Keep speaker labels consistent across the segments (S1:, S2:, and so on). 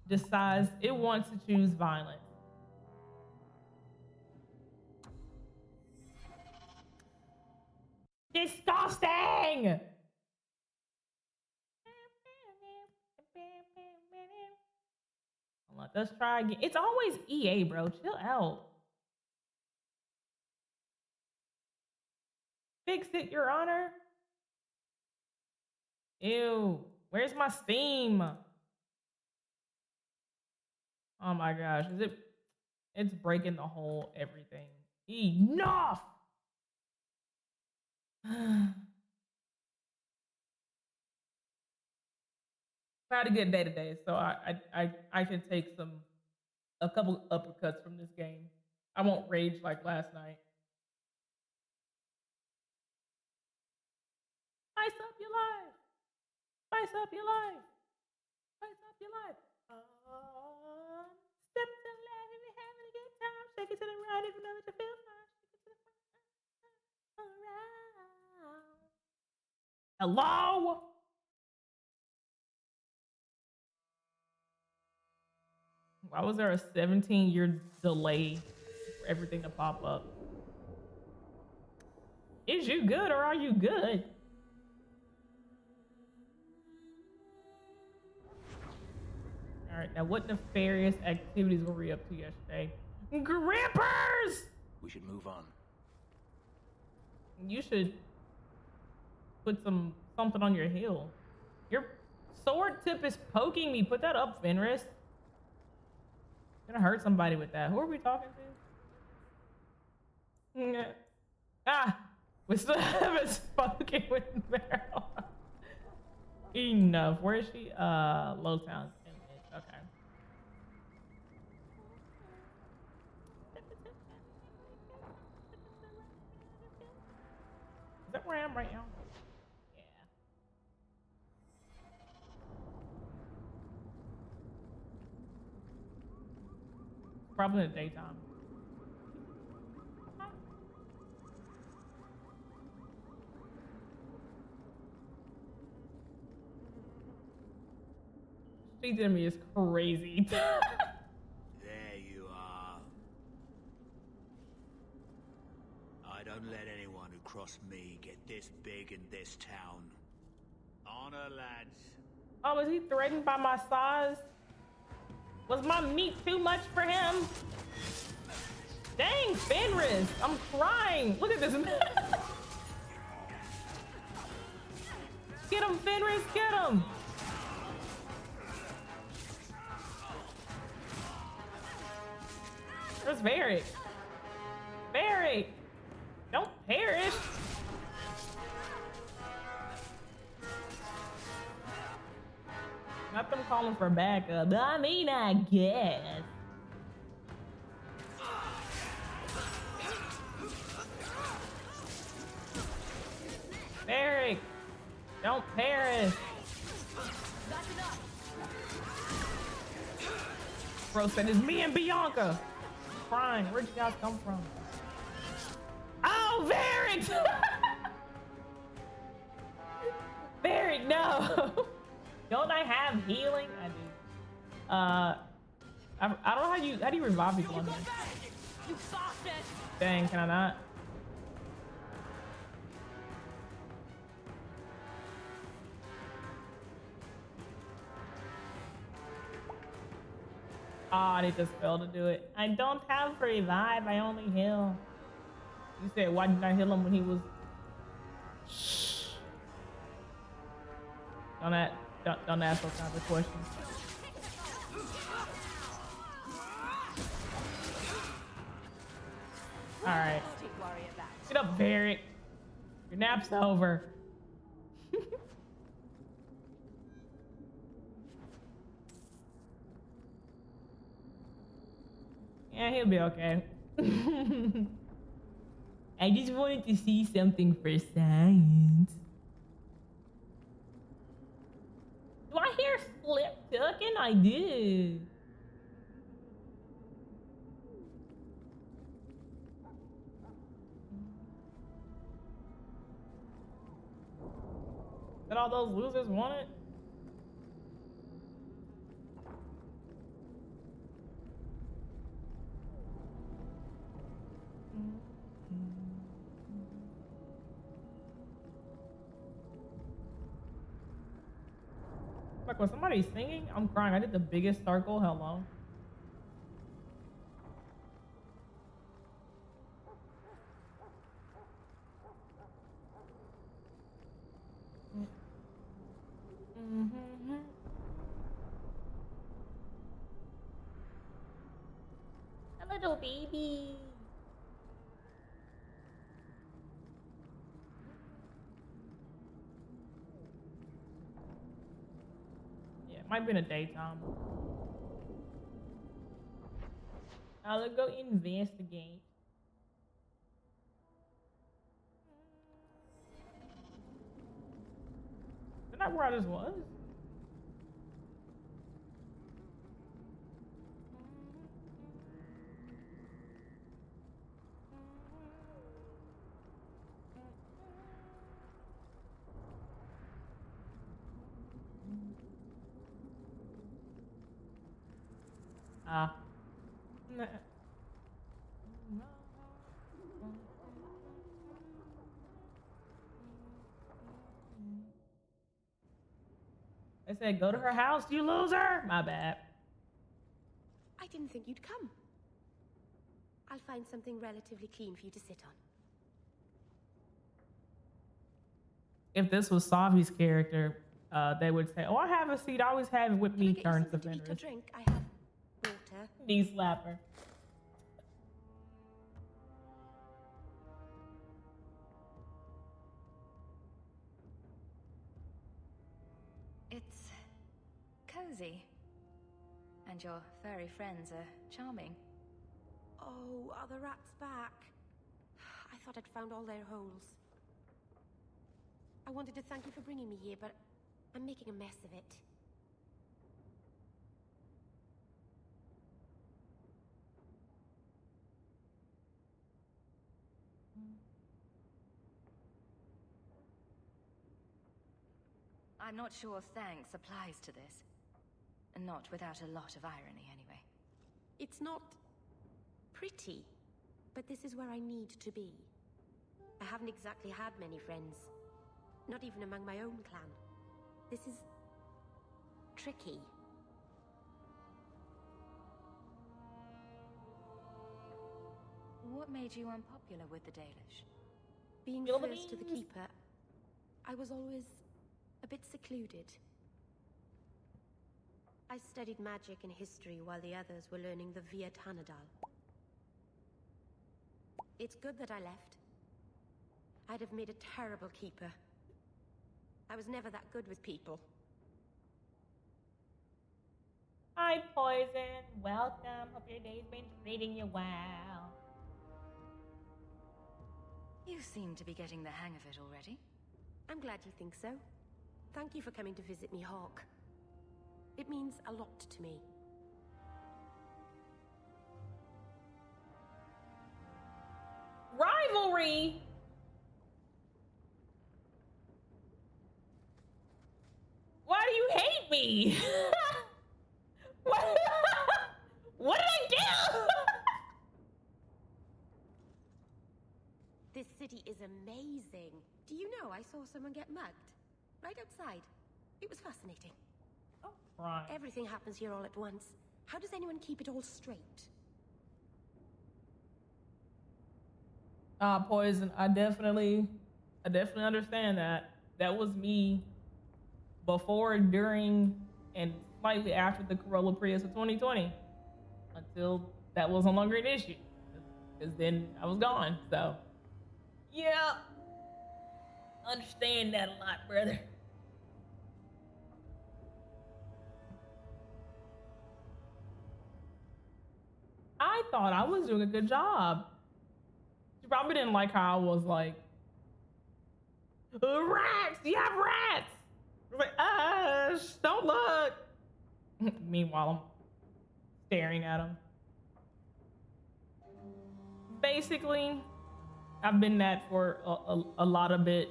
S1: decides it wants to choose violence. Disgusting! Let's try again. It's always EA, bro. Chill out. Fix it, Your Honor. Ew. Where's my Steam? Oh my gosh. Is it? It's breaking the whole everything. Enough! I had a good day today, so I can take a couple uppercuts from this game. I won't rage like last night. Spice up your life. Spice up your life. Spice up your life. Step to the left if you're having a good time. Shake it to the right if you know that you feel fine. Shake it to the front. Hello? Why was there a 17-year delay for everything to pop up? Is you good or are you good? All right, now what nefarious activities were we up to yesterday? Grippers!
S2: We should move on.
S1: You should put something on your heel. Your sword tip is poking me. Put that up, Fenris. Gonna hurt somebody with that. Who are we talking to? Ah, we still haven't spoken with Meryl. Enough. Where is she? Lowtown. Okay. Is that where I am right now? Yeah. Probably in the daytime. Street enemy is crazy.
S2: There you are. I don't let anyone who cross me get this big in this town. Honor, lads.
S1: Oh, was he threatened by my size? Was my meat too much for him? Dang, Fenris, I'm crying. Look at this man. Get him, Fenris, get him. Where's Varric? Varric, don't perish. Not them calling for backup. I mean, I guess. Varric, don't perish. Bro said it's me and Bianca. I'm crying. Where'd you guys come from? Oh, Varric! Varric, no. Don't I have healing? I do. I don't know how do you revive people on here? Dang, can I not? Ah, they just failed to do it. I don't have revive, I only heal. You said why didn't I heal him when he was... Shh. Don't ask those kinds of questions. Alright. Get up, Varric. Your nap's over. Yeah, he'll be okay. I just wanted to see something for science. Do I hear Slip ducking? I did. That all those losers wanted? Fuck, was somebody singing? I'm crying. I did the biggest circle. Hello. A little baby. Yeah, it might be in the daytime. I'll go investigate. Isn't that where I just was? Ah. I said, go to her house, you loser. My bad.
S3: I didn't think you'd come. I'll find something relatively clean for you to sit on.
S1: If this was Savi's character, they would say, "Oh, I have a seat. I always have it with
S3: Can I
S1: me."
S3: get you
S1: Turns to
S3: something to eat or
S1: Fenris.
S3: drink? I have water.
S1: Knee slapper.
S4: It's cozy. And your furry friends are charming.
S3: Oh, are the rats back? I thought I'd found all their holes. I wanted to thank you for bringing me here, but I'm making a mess of it.
S4: I'm not sure thanks applies to this. Not without a lot of irony, anyway.
S3: It's not pretty, but this is where I need to be. I haven't exactly had many friends. Not even among my own clan. This is tricky.
S4: What made you unpopular with the Dalish?
S3: Being
S1: Spill the
S3: first to the
S1: beans.
S3: Keeper, I was always a bit secluded. I studied magic and history while the others were learning the Via Tanadal. It's good that I left. I'd have made a terrible keeper. I was never that good with people.
S1: Hi, Poison. Welcome. Hope your day's been treating you well.
S4: You seem to be getting the hang of it already.
S3: I'm glad you think so. Thank you for coming to visit me, Hawk. It means a lot to me.
S1: Rivalry. Why do you hate me? What? What did I do?
S3: This city is amazing. Do you know I saw someone get mugged? Right outside. It was fascinating.
S1: Oh, right.
S3: Everything happens here all at once. How does anyone keep it all straight?
S1: Poison. I definitely understand that. That was me before, during, and slightly after the Corolla Prius of 2020, until that was no longer an issue. Because then I was gone. So, yeah, understand that a lot, brother. I thought I was doing a good job. She probably didn't like how I was like, rats, you have rats. I was like, don't look. Meanwhile, I'm staring at them. Basically, I've been that for a lot of it.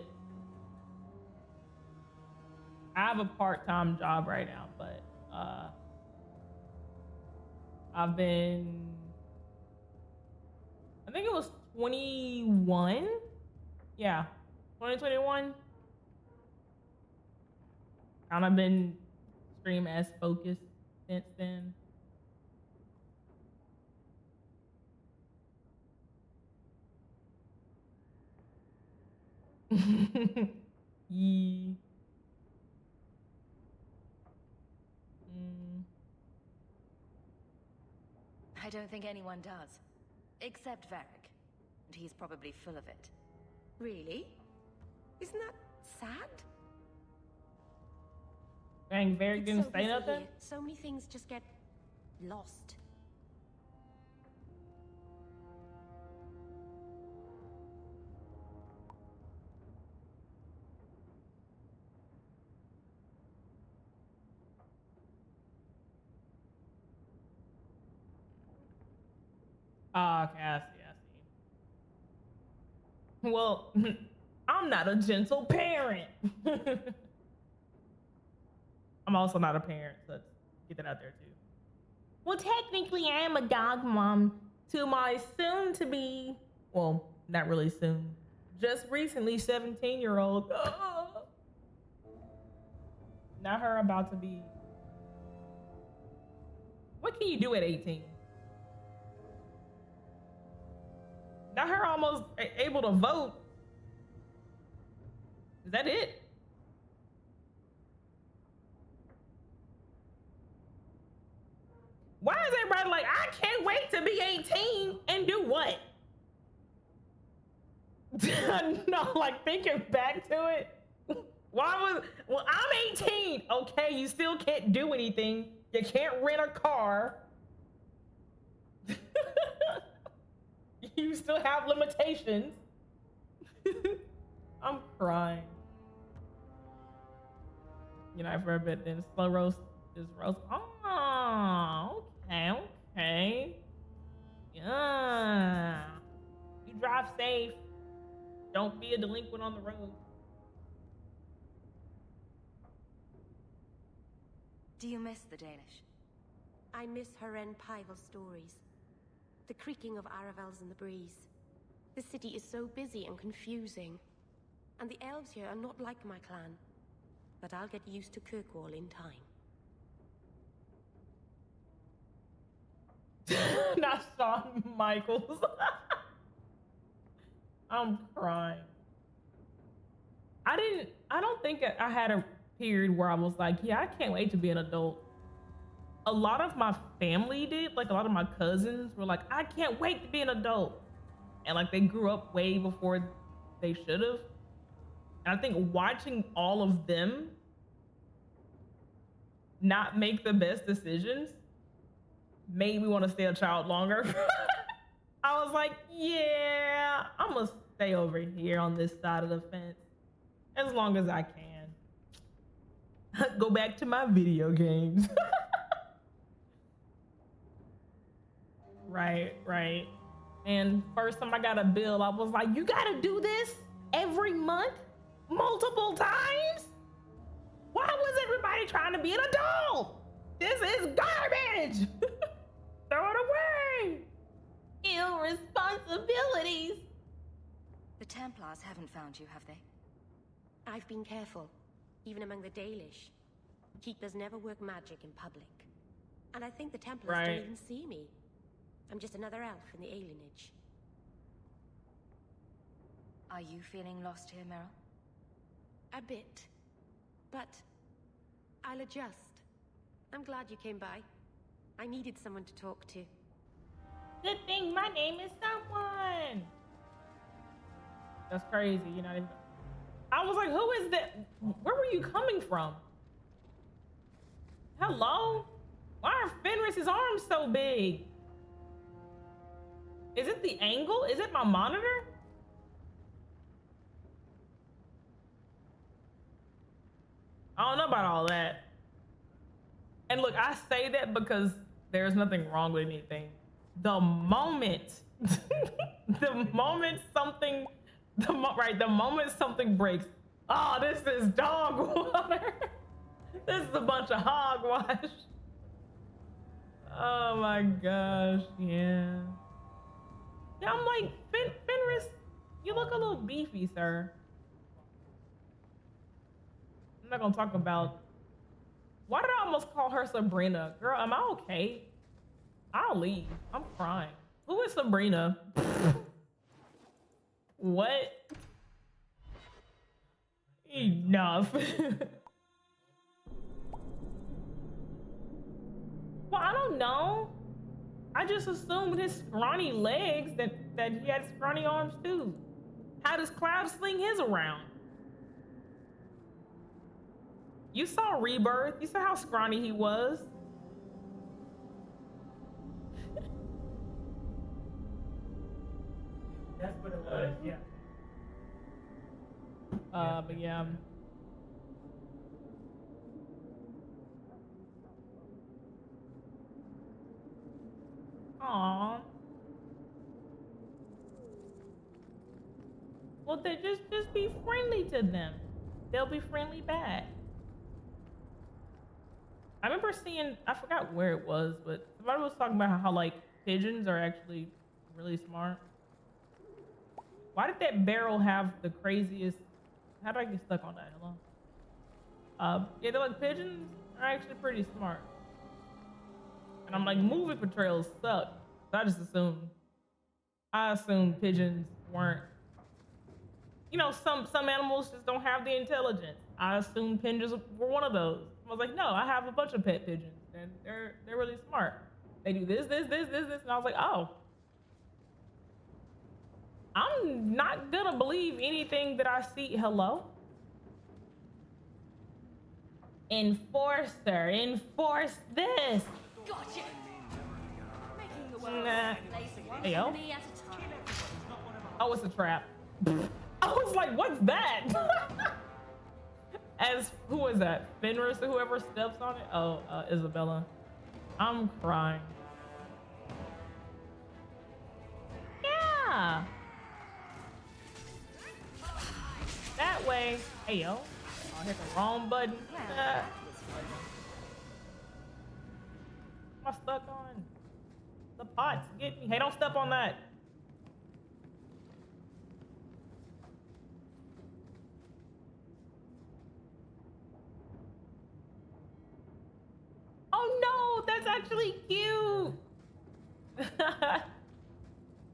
S1: I have a part-time job right now, but I've been, I think it was 21. Yeah, 2021. And I've been stream as focused since then. Yee.
S4: I don't think anyone does. Except Varric. And he's probably full of it.
S3: Really? Isn't that sad?
S1: Dang, Varric
S3: It's
S1: didn't
S3: so
S1: say
S3: busy
S1: nothing?
S3: here. So many things just get lost.
S1: Ah, okay, I see. Well, I'm not a gentle parent. I'm also not a parent, so let's get that out there too. Well, technically, I am a dog mom to my soon to be, well, not really soon, just recently 17-year-old. Not her about to be. What can you do at 18? Not her almost able to vote. Is that it? Why is everybody like, I can't wait to be 18 and do what? No, like thinking back to it. Well, I'm 18. Okay, you still can't do anything. You can't rent a car. You still have limitations. I'm crying. You know, for a bit, then slow roast is roast. Oh, okay. Yeah. You drive safe. Don't be a delinquent on the road.
S4: Do you miss the Dalish?
S3: I miss Haren Pyvel stories. The creaking of Aravels in the breeze. The city is so busy and confusing. And the elves here are not like my clan. But I'll get used to Kirkwall in time.
S1: Not Shawn Michaels. I'm crying. I don't think I had a period where I was like, yeah, I can't wait to be an adult. A lot of my family did, like a lot of my cousins were like, I can't wait to be an adult. And like they grew up way before they should have. And I think watching all of them not make the best decisions made me want to stay a child longer. I was like, yeah, I'm gonna stay over here on this side of the fence as long as I can. Go back to my video games. Right. And first time I got a bill, I was like, you gotta do this every month, multiple times? Why was everybody trying to be an adult? This is garbage. Throw it away. Irresponsibilities.
S4: The Templars haven't found you, have they?
S3: I've been careful, even among the Dalish. Keepers never work magic in public. And I think the Templars don't even see me. I'm just another elf in the alienage.
S4: Are you feeling lost here, Meryl?
S3: A bit. But I'll adjust. I'm glad you came by. I needed someone to talk to.
S1: Good thing my name is someone. That's crazy, you know. I was like, who is that? Where were you coming from? Hello? Why are Fenris's arms so big? Is it the angle? Is it my monitor? I don't know about all that. And look, I say that because there's nothing wrong with anything. The moment something breaks, oh, this is dog water. This is a bunch of hogwash. Oh my gosh, yeah. Yeah, I'm like, Fenris, you look a little beefy, sir. I'm not gonna talk about Why did I almost call her Sabrina? Girl, am I okay? I'll leave. I'm crying. Who is Sabrina? What? Enough. Well, I don't know. I just assumed with his scrawny legs that he had scrawny arms too. How does Cloud sling his around? You saw Rebirth. You saw how scrawny he was.
S5: That's what it was, yeah.
S1: But yeah. Aw. Well, then just be friendly to them. They'll be friendly back. I remember seeing, I forgot where it was, but somebody was talking about how like pigeons are actually really smart. Why did that barrel have the craziest? How did I get stuck on that? Hello? Yeah, they're like pigeons are actually pretty smart. And I'm like, movie portrayals suck. So I assumed pigeons weren't. You know, some animals just don't have the intelligence. I assumed pigeons were one of those. I was like, no, I have a bunch of pet pigeons, and they're really smart. They do this, and I was like, oh. I'm not gonna believe anything that I see. Hello? Enforcer, enforce this.
S4: Gotcha! Making the world
S1: Nah.
S4: a place one
S1: Hey, yo.
S4: enemy at a time.
S1: Oh, it's a trap. I was like, what's that? As, who was that? Fenris or whoever steps on it? Oh, Isabella. I'm crying. Yeah. That way. Hey, yo. I hit the wrong button.
S4: Yeah.
S1: Am I stuck on? The pots get me. Hey, don't step on that. Oh no, that's actually cute.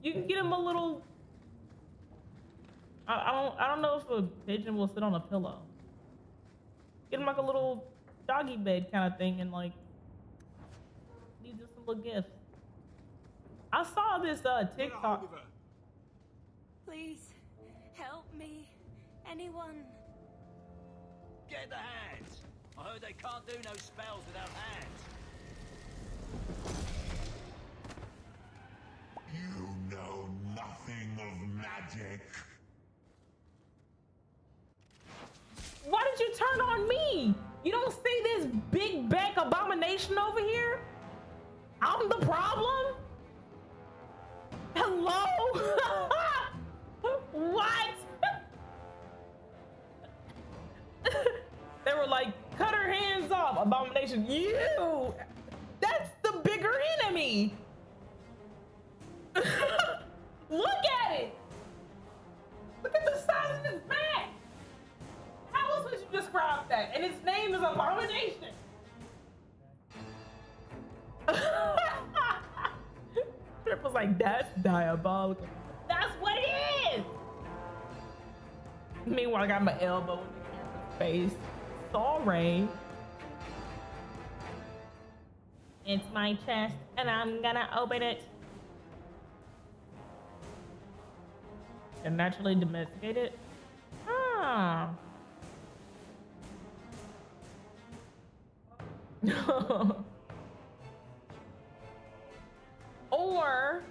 S1: You can get him a little. I don't know if a pigeon will sit on a pillow. Get him like a little doggy bed kind of thing, and like these are some little gifts. I saw this TikTok.
S4: Please, help me. Anyone?
S2: Get the hands! I heard they can't do no spells without hands.
S6: You know nothing of magic.
S1: Why did you turn on me? You don't see this big back abomination over here? I'm the problem? Hello? What? They were like, cut her hands off, abomination. You! That's the bigger enemy. Look at it. Look at the size of his back. How else would you describe that? And its name is Abomination. Trip was like, that's diabolical. That's what it is. Meanwhile, I got my elbow in the camera's face. Sorry. It's my chest, and I'm gonna open it. And naturally domesticate it. Ah. Or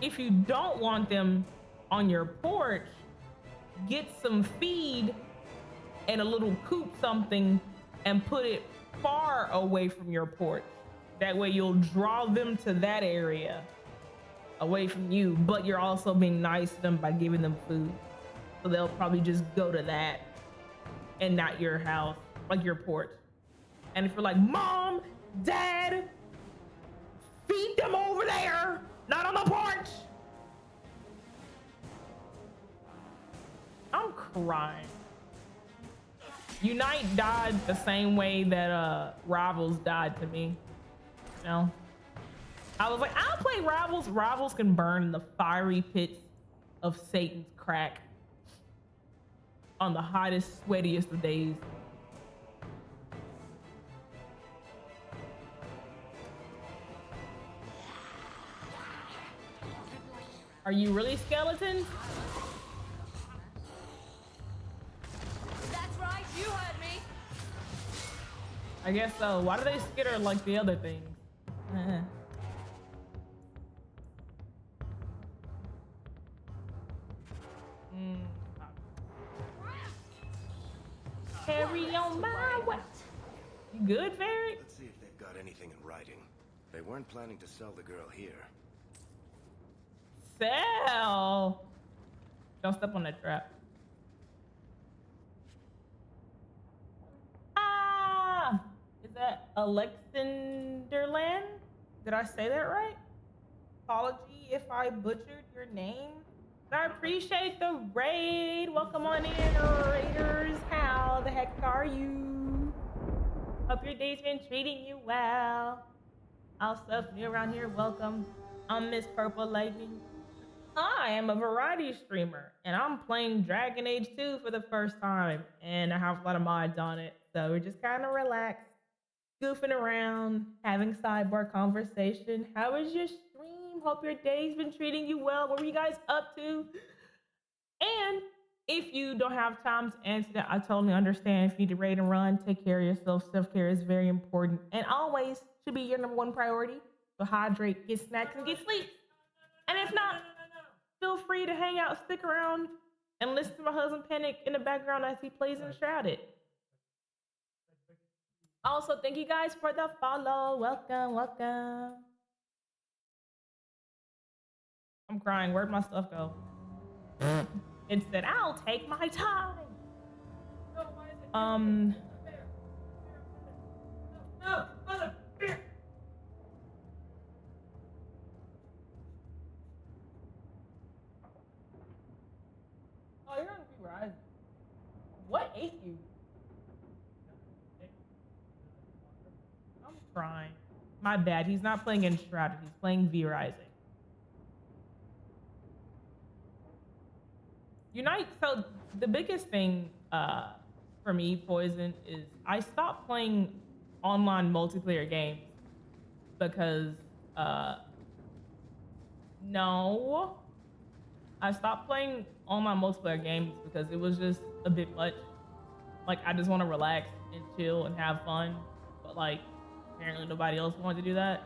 S1: if you don't want them on your porch, get some feed and a little coop something and put it far away from your porch. That way you'll draw them to that area away from you, but you're also being nice to them by giving them food. So they'll probably just go to that and not your house, like your porch. And if you're like, Mom, Dad, feed them over there, not on the porch. I'm crying. Unite died the same way that Rivals died to me. You know? I was like, I'll play Rivals. Rivals can burn in the fiery pits of Satan's crack on the hottest, sweatiest of days. Are you really skeletons?
S4: That's right, you heard me.
S1: I guess so. Why do they skitter like the other things? Carry on my way. You good, Fairy?
S5: Let's see if they've got anything in writing. They weren't planning to sell the girl here.
S1: Sell. Don't step on that trap. Ah! Is that Alexanderland? Did I say that right? Apology if I butchered your name. But I appreciate the raid. Welcome on in, raiders. How the heck are you? Hope your day's been treating you well. All stuff new around here. Welcome. I'm Miss Purple Lightning. I am a variety streamer, and I'm playing Dragon Age 2 for the first time, and I have a lot of mods on it, so we're just kind of relaxed, goofing around, having sidebar conversation. How was your stream? Hope your day's been treating you well. What were you guys up to? And if you don't have time to answer that, I totally understand. If you need to raid and run, take care of yourself. Self-care is very important, and always should be your #1 priority. So hydrate, get snacks, and get sleep. And if not, feel free to hang out, stick around, and listen to my husband panic in the background as he plays Enshrouded. Also, thank you guys for the follow. Welcome, welcome. I'm crying. Where'd my stuff go? It said, I'll take my time. No, mother. Oh, you're on Verizon. What ate you? I'm crying. My bad. He's not playing Enshrouded. He's playing V-Rising. Unite. So the biggest thing for me, Poison, is I stopped playing online multiplayer games because no. I stopped playing online multiplayer games because it was just a bit much. Like, I just want to relax and chill and have fun. But, like, apparently nobody else wanted to do that.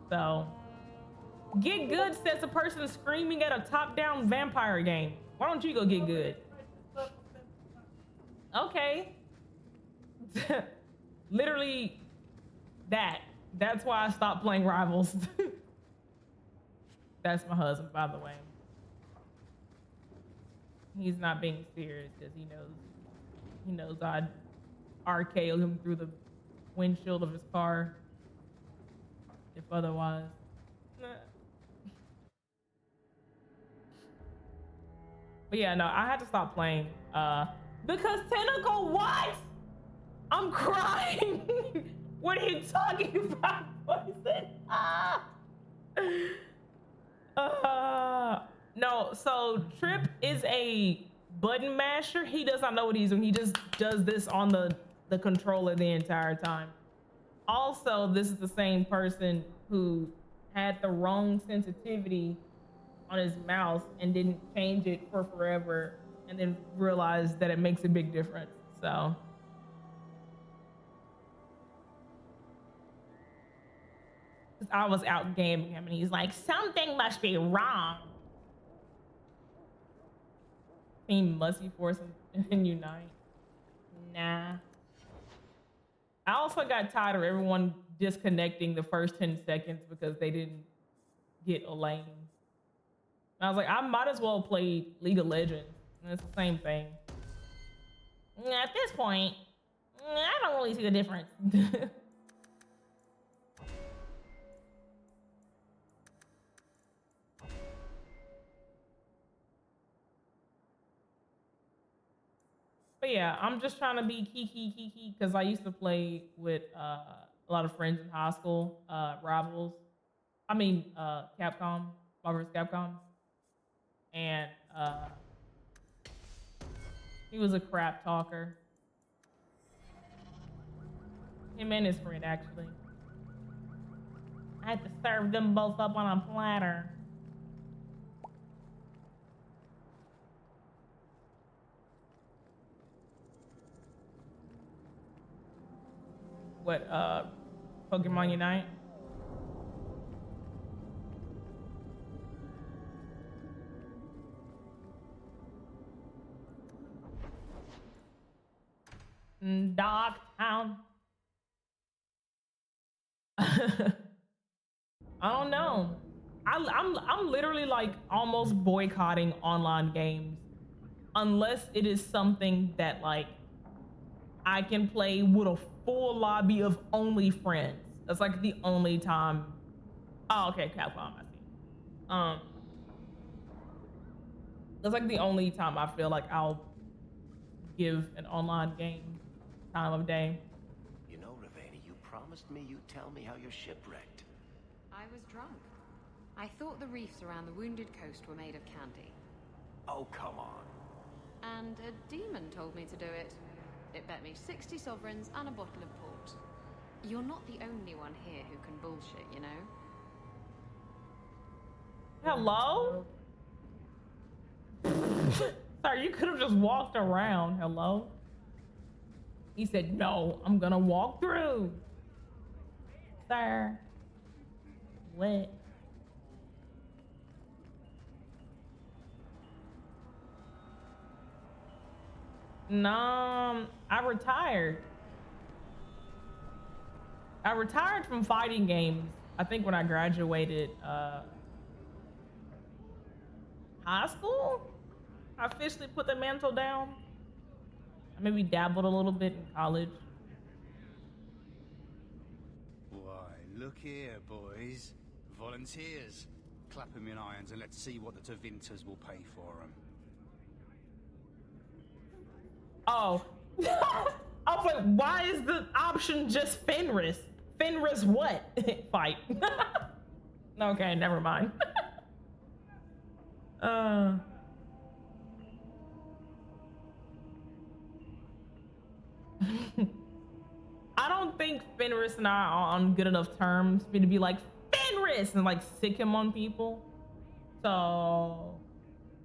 S1: So, get good says the person screaming at a top-down vampire game. Why don't you go get good? Okay. Literally that. That's why I stopped playing Rivals. That's my husband, by the way. He's not being serious because he knows I'd RKO him through the windshield of his car if otherwise. But yeah, no, I had to stop playing because Tentacle, what? I'm crying. What are you talking about, Poison? No, so Trip is a button masher. He does not know what he's doing. He just does this on the controller the entire time. Also, this is the same person who had the wrong sensitivity on his mouse and didn't change it for forever and then realized that it makes a big difference. So I was out gaming him and he's like, something must be wrong. Team Musty Force and Unite. Nah. I also got tired of everyone disconnecting the first 10 seconds because they didn't get a lane. I was like, I might as well play League of Legends. And it's the same thing. At this point, I don't really see the difference. But yeah, I'm just trying to be kiki because I used to play with a lot of friends in high school, rivals. I mean, Capcom, Marvel vs. Capcom, and he was a crap talker. Him and his friend, actually. I had to serve them both up on a platter. What, Pokemon Unite? Dogtown. I don't know. I'm literally like almost boycotting online games unless it is something that like I can play with a full lobby of only friends. That's like the only time. Oh, okay, Capcom, I see. That's like the only time I feel like I'll give an online game time of day.
S5: You know, Ravana, you promised me you'd tell me how your ship wrecked.
S7: I was drunk. I thought the reefs around the Wounded Coast were made of candy.
S5: Oh, come on.
S7: And a demon told me to do it. It bet me 60 sovereigns and a bottle of port. You're not the only one here who can bullshit, you know?
S1: Hello? Sir, you could have just walked around. Hello? He said, no, I'm gonna walk through. Sir. What? No, I retired. I retired from fighting games, I think when I graduated high school. I officially put the mantle down. I maybe dabbled a little bit in college.
S8: Why, look here, boys. Volunteers. Clap them in irons and let's see what the Tevinters will pay for them.
S1: Oh. I was like, why is the option just Fenris? Fenris what? Fight. Okay, never mind. I don't think Fenris and I are on good enough terms for me to be like, Fenris! And like sick him on people. So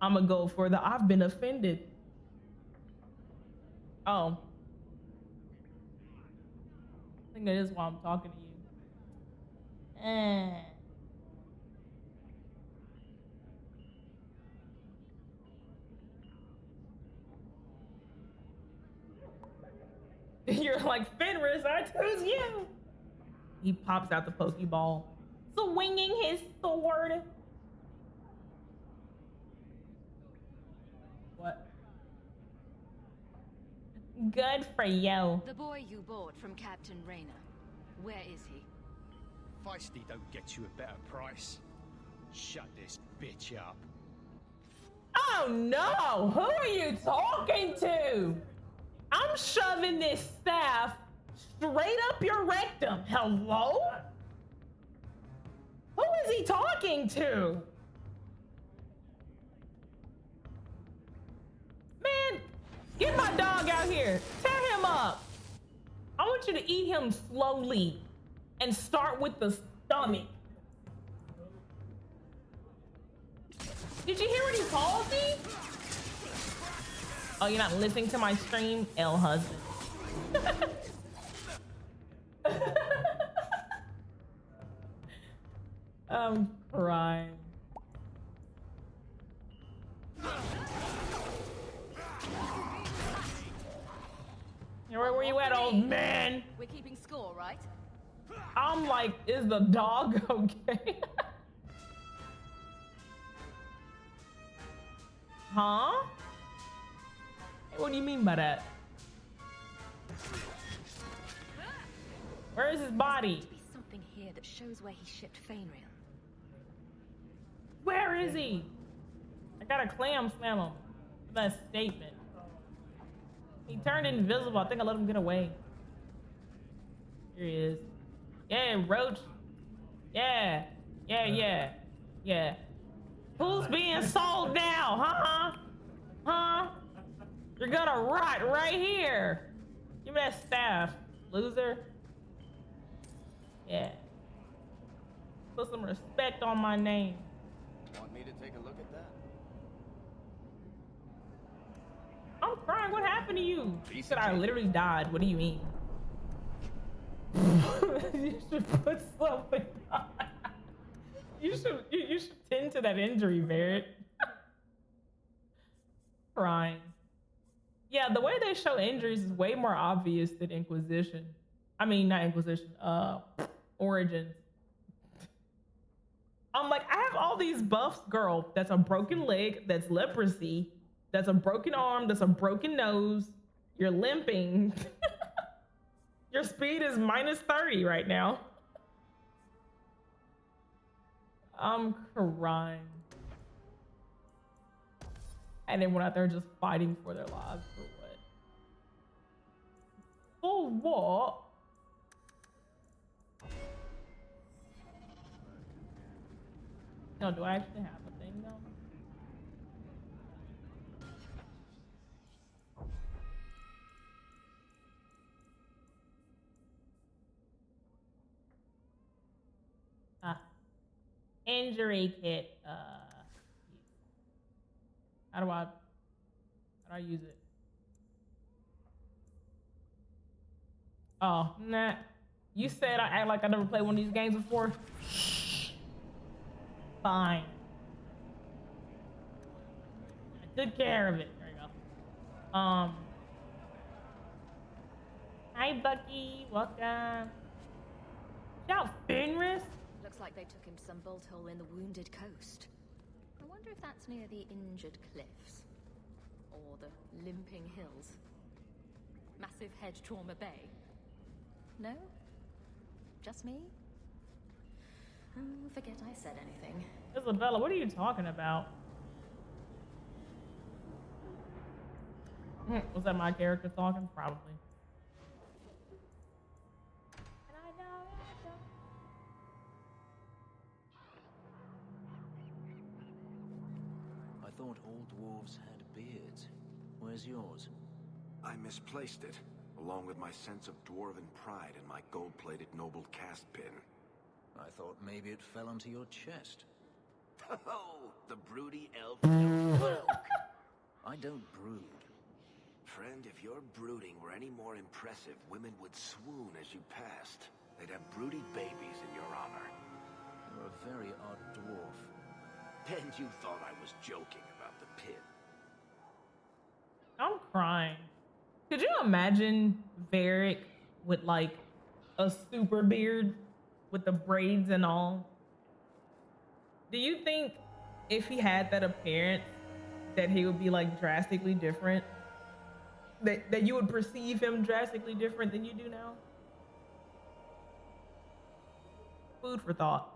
S1: I'm gonna go for the I've been offended. Oh. I think that is why I'm talking to you. You're like, Fenris, I choose you. He pops out the Pokeball, swinging his sword. What? Good for you.
S4: The boy you bought from Captain Rayner. Where is he?
S8: Feisty don't get you a better price. Shut this bitch up.
S1: Oh no! Who are you talking to? I'm shoving this staff straight up your rectum. Hello? Who is he talking to? Man, get my dog out here. Tear him up. I want you to eat him slowly and start with the stomach. Did you hear what he called me? Oh, you're not listening to my stream? L husband. I'm crying. Where were you at, old man?
S4: We're keeping score, right?
S1: I'm like, is the dog okay? Huh? What do you mean by that? Where is his body?
S4: There's got to be something here that shows where he shipped Fainriel.
S1: Where is he? I got a clam smell him. That statement. He turned invisible. I think I let him get away. Here he is. Yeah, Roach. Yeah. Yeah. Who's being sold now, huh? Huh? You're gonna rot right here. Give me that staff, loser. Yeah. Put some respect on my name.
S5: Want me to take a look at that?
S1: I'm crying. What happened to you? You said I literally died. What do you mean? You should put something on. You should tend to that injury, Barrett. Crying. Yeah, the way they show injuries is way more obvious than Inquisition. I mean, not Inquisition. Origins. I'm like, I have all these buffs, girl. That's a broken leg. That's leprosy. That's a broken arm. That's a broken nose. You're limping. Your speed is minus 30 right now. I'm crying. And they went out there just fighting for their lives for what? For what? No, do I actually have a thing though? Injury kit. How do I use it? Oh, nah. You said I act like I never played one of these games before. Fine. I took care of it. There you go. Hi, Bucky. Welcome. Shout Fenris.
S4: Looks like they took him to some bolt hole in the Wounded Coast. I wonder if that's near the Injured Cliffs. Or the Limping Hills. Massive Head Trauma Bay. No? Just me? Forget I said anything.
S1: Isabella, what are you talking about? Was that my character talking? Probably.
S2: I thought all dwarves had beards. Where's yours?
S5: I misplaced it, along with my sense of dwarven pride and my gold-plated noble cast pin.
S2: I thought maybe it fell onto your chest.
S5: Oh, the broody elf don't joke.
S2: I don't brood.
S5: Friend, if your brooding were any more impressive, women would swoon as you passed. They'd have broody babies in your honor.
S2: You're a very odd dwarf.
S5: And you thought I was joking about the pin.
S1: I'm crying. Could you imagine Varric with like a super beard with the braids and all? Do you think if he had that appearance that he would be like drastically different? That you would perceive him drastically different than you do now? Food for thought.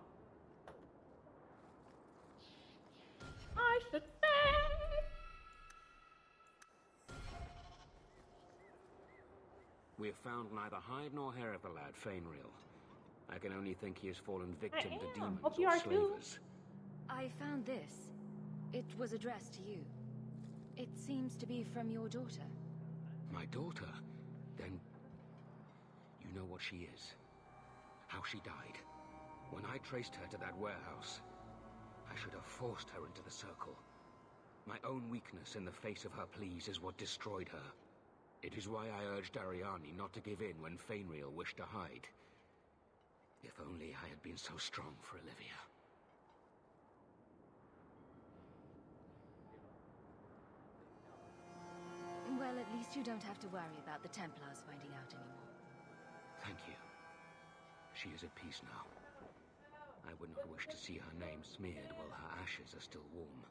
S1: I should say.
S9: We have found neither hide nor hair of the lad, Fainreal. I can only think he has fallen victim to demons
S1: Hope you
S9: or
S1: are too.
S9: slavers.
S4: I found this. It was addressed to you. It seems to be from your daughter.
S9: My daughter? Then you know what she is. How she died. When I traced her to that warehouse, I should have forced her into the circle. My own weakness in the face of her pleas is what destroyed her. It is why I urged Ariani not to give in when Fainreal wished to hide. If only I had been so strong for Olivia.
S4: Well, at least you don't have to worry about the Templars finding out anymore.
S9: Thank you. She is at peace now. I would not wish to see her name smeared while her ashes are still warm.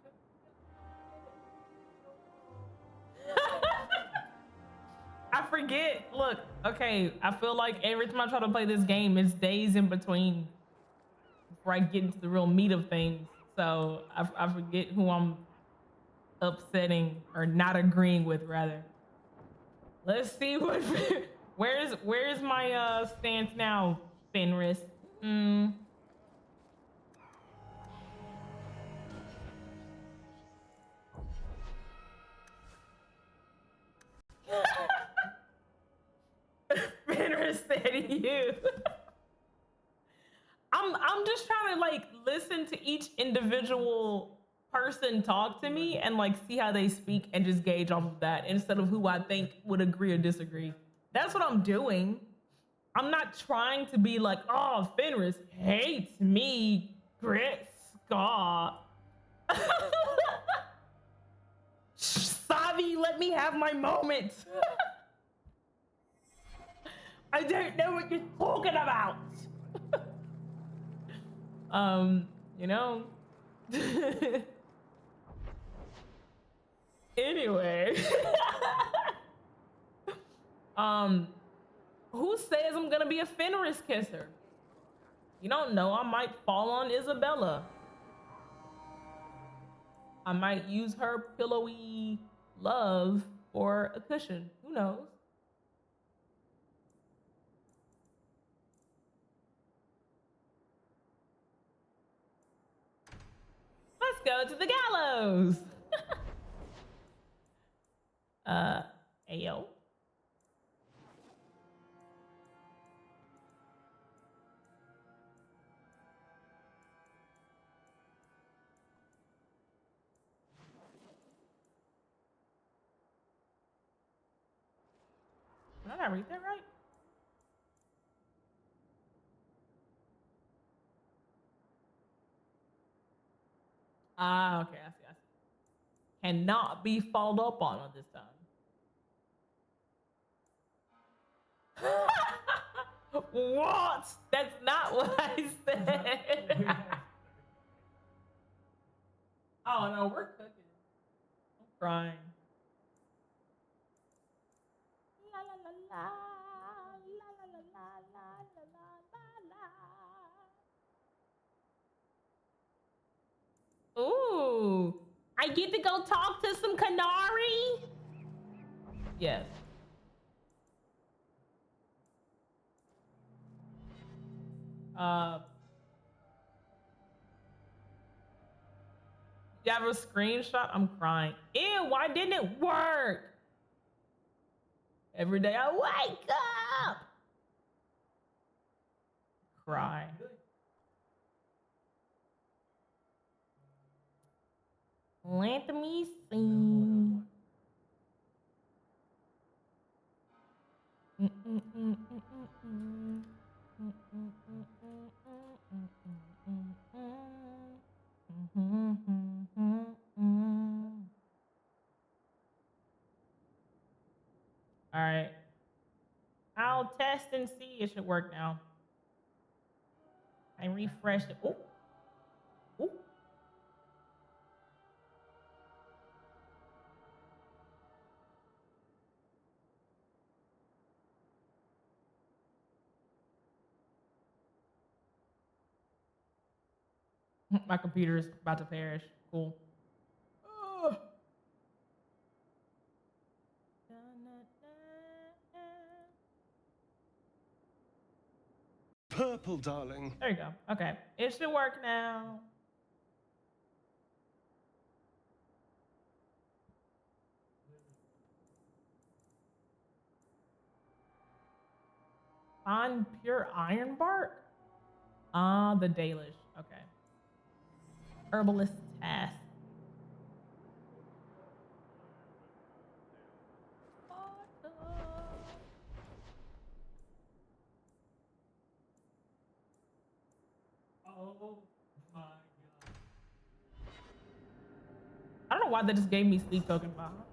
S1: I forget. Look, okay, I feel like every time I try to play this game, it's days in between before I get into the real meat of things. So I forget who I'm upsetting or not agreeing with, rather. Let's see what where's my stance now, Fenris? Fenris said you. I'm just trying to like listen to each individual person talk to me and like see how they speak and just gauge off of that instead of who I think would agree or disagree. That's what I'm doing. I'm not trying to be like, oh, Fenris hates me, Grit Scott. Savi, let me have my moment. I don't know what you're talking about. You know. Anyway. Who says I'm gonna be a Fenris kisser? You don't know, I might fall on Isabella. I might use her pillowy love for a cushion. Who knows? Let's go to the gallows. Ayo. Did I read that right? Ah, okay, I see. Cannot be followed up on this time. What? That's not what I said. Oh no, we're cooking. I'm crying. La la la la la la la la la la la. Ooh, I get to go talk to some Canary? Yes. You have a screenshot? I'm crying. Ew, why didn't it work? Every day I wake up. Cry. Let me see. All right. I'll test and see. It should work now. I refreshed it. Oh. Oh. My computer is about to perish. Cool. Oh.
S10: Purple, darling.
S1: There you go. Okay. It should work now. On pure iron bark? Ah, the Dalish. Okay. Herbalist task. Oh my god. I don't know why they just gave me sleep token bomb.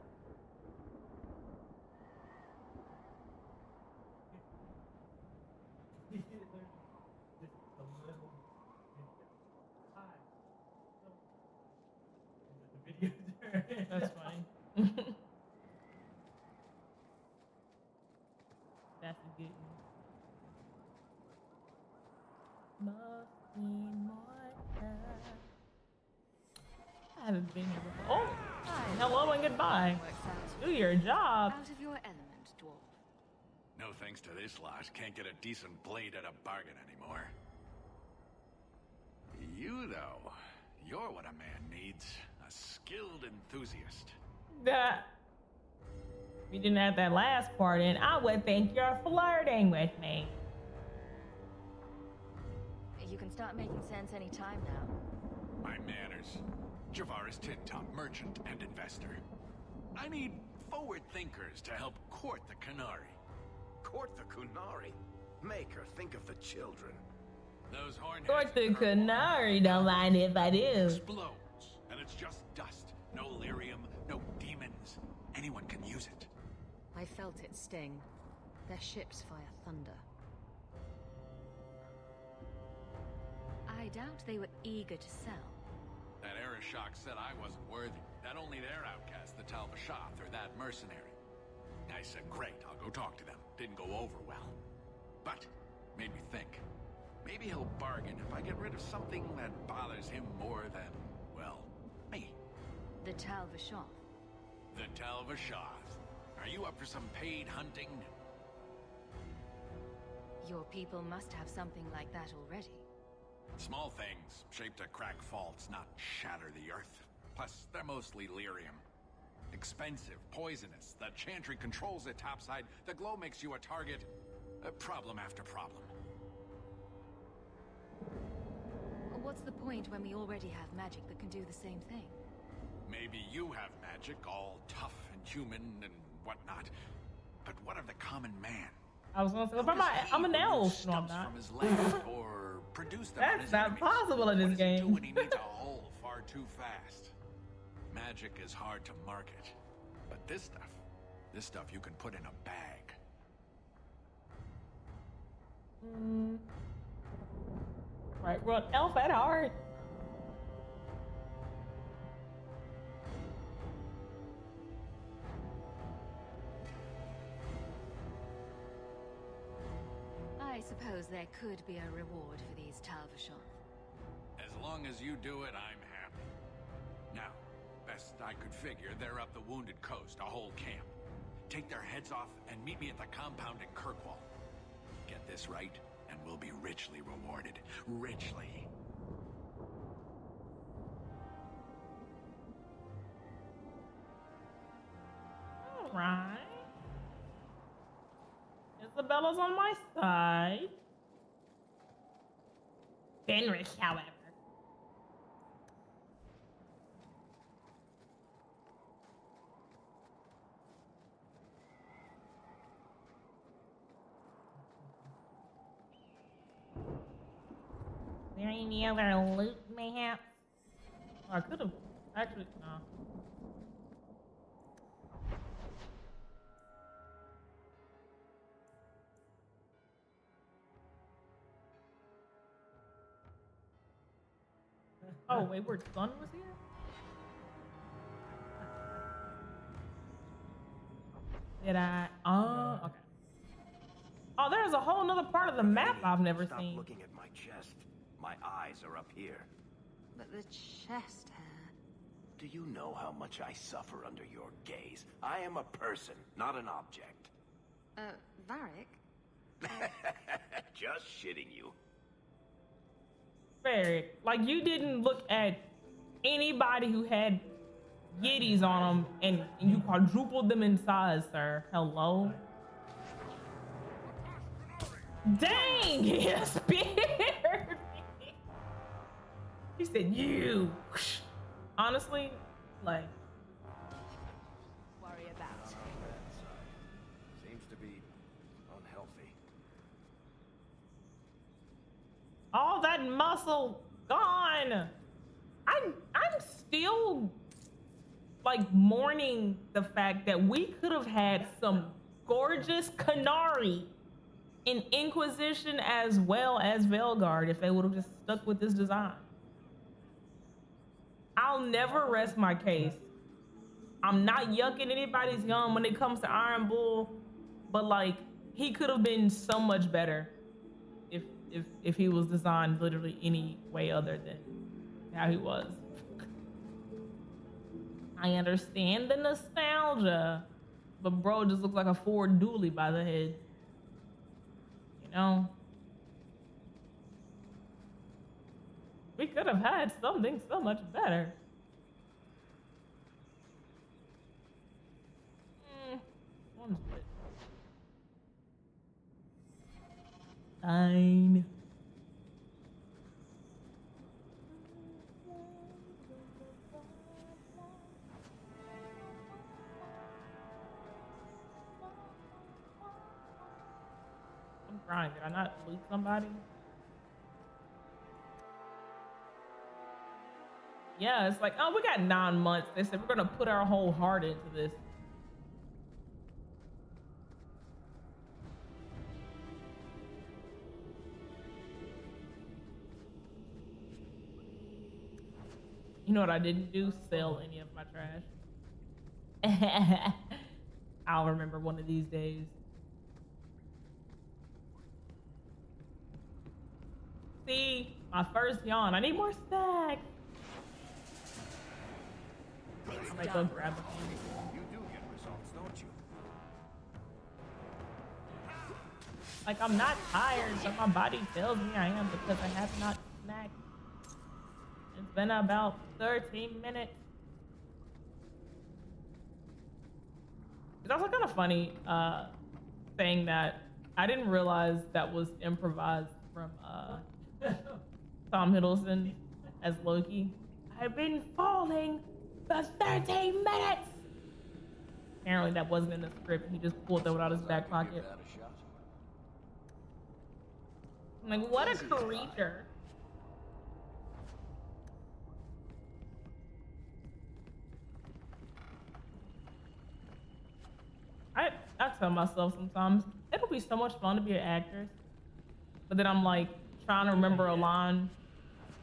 S1: That's funny. That's a good one. I haven't been here before. Oh, hi. Hello and goodbye. Do your job.
S4: Out of your element,
S10: thanks to this lot, can't get a decent blade at a bargain anymore. You, though, you're what a man needs. A skilled enthusiast.
S1: That we didn't have that last part in. I would think you're flirting with me.
S4: You can start making sense any time now.
S10: My manners. Javaris Tintop, merchant and investor. I need forward thinkers to help court the Qunari.
S5: Court the Qunari? Make her think of the children.
S10: Those hornheads...
S1: Court the Qunari, don't mind if I do.
S10: Explodes, and it's just dust. No lyrium, no demons. Anyone can use it.
S4: I felt it sting. Their ships fire thunder. I doubt they were eager to sell.
S10: That Arishok said I wasn't worthy. That only their outcast, the Tal-Vashoth, or that mercenary. I said, great, I'll go talk to them. Didn't go over well. But, made me think. Maybe he'll bargain if I get rid of something that bothers him more than, well, me.
S4: The Tal-Vashoth.
S10: The Tal-Vashoth. Are you up for some paid hunting?
S4: Your people must have something like that already.
S10: Small things, shaped to crack faults, not shatter the earth. Plus, they're mostly lyrium. Expensive, poisonous. The Chantry controls it topside. The glow makes you a target. Problem after problem.
S4: What's the point when we already have magic that can do the same thing?
S10: Maybe you have magic, all tough and human and whatnot. But what of the common man?
S1: I was gonna say, I'm an elf. No, I'm not.
S10: From his land, or produce them on
S1: That's
S10: his
S1: not
S10: enemies.
S1: possible in this
S10: What does he do
S1: game.
S10: when he needs a hole far too fast? Magic is hard to market, but this stuff you can put in a bag.
S1: Right, well, elf at heart.
S4: I suppose there could be a reward for these Tal-Vashoth.
S10: As long as you do it, I'm happy. Now, best I could figure, they're up the Wounded Coast, a whole camp. Take their heads off and meet me at the compound in Kirkwall. Get this right, and we'll be richly rewarded. Richly.
S1: All right. Isabella's on my side. Fenris, however. Is there any other loot, mayhaps? Oh, I could have actually. No. Oh, wait, where Sun was here? Did I? Oh, okay. Oh, there's a whole nother part of the map I've never
S5: Stop
S1: seen.
S5: looking at my chest. My eyes are up here.
S7: But the chest hair...
S5: Do you know how much I suffer under your gaze? I am a person, not an object.
S7: Varric?
S5: Just shitting you.
S1: Fair. Like, you didn't look at anybody who had yiddies on them and you quadrupled them in size, sir. Hello? Dang! He speared me. He said, you. Honestly, like...
S7: Worry about.
S5: Seems to be unhealthy.
S1: All that muscle gone. I'm still like mourning the fact that we could have had some gorgeous Qunari in Inquisition as well as Velgard if they would have just stuck with this design. I'll never rest my case. I'm not yucking anybody's yum when it comes to Iron Bull, but like he could have been so much better if he was designed literally any way other than how he was. I understand the nostalgia, but bro just looks like a Ford dually by the head. You know? We could have had something so much better. One split. Fine. I'm crying. Did I not loot somebody? Yeah, it's like, oh, we got 9 months. They said we're gonna put our whole heart into this. You know what I didn't do? Sell any of my trash. I'll remember one of these days. See, my first yawn. I need more snacks. I might go grab a few.
S5: You do get results, don't you?
S1: Like, I'm not tired, but my body tells me I am because I have not snacked. It's been about 13 minutes. It's also kind of funny saying that I didn't realize that was improvised from Tom Hiddleston as Loki. I've been falling for 13 minutes. Apparently that wasn't in the script. He just pulled that out of his back pocket. I'm like, what a creature. I tell myself sometimes, it'll be so much fun to be an actress. But then I'm like, trying to remember a line.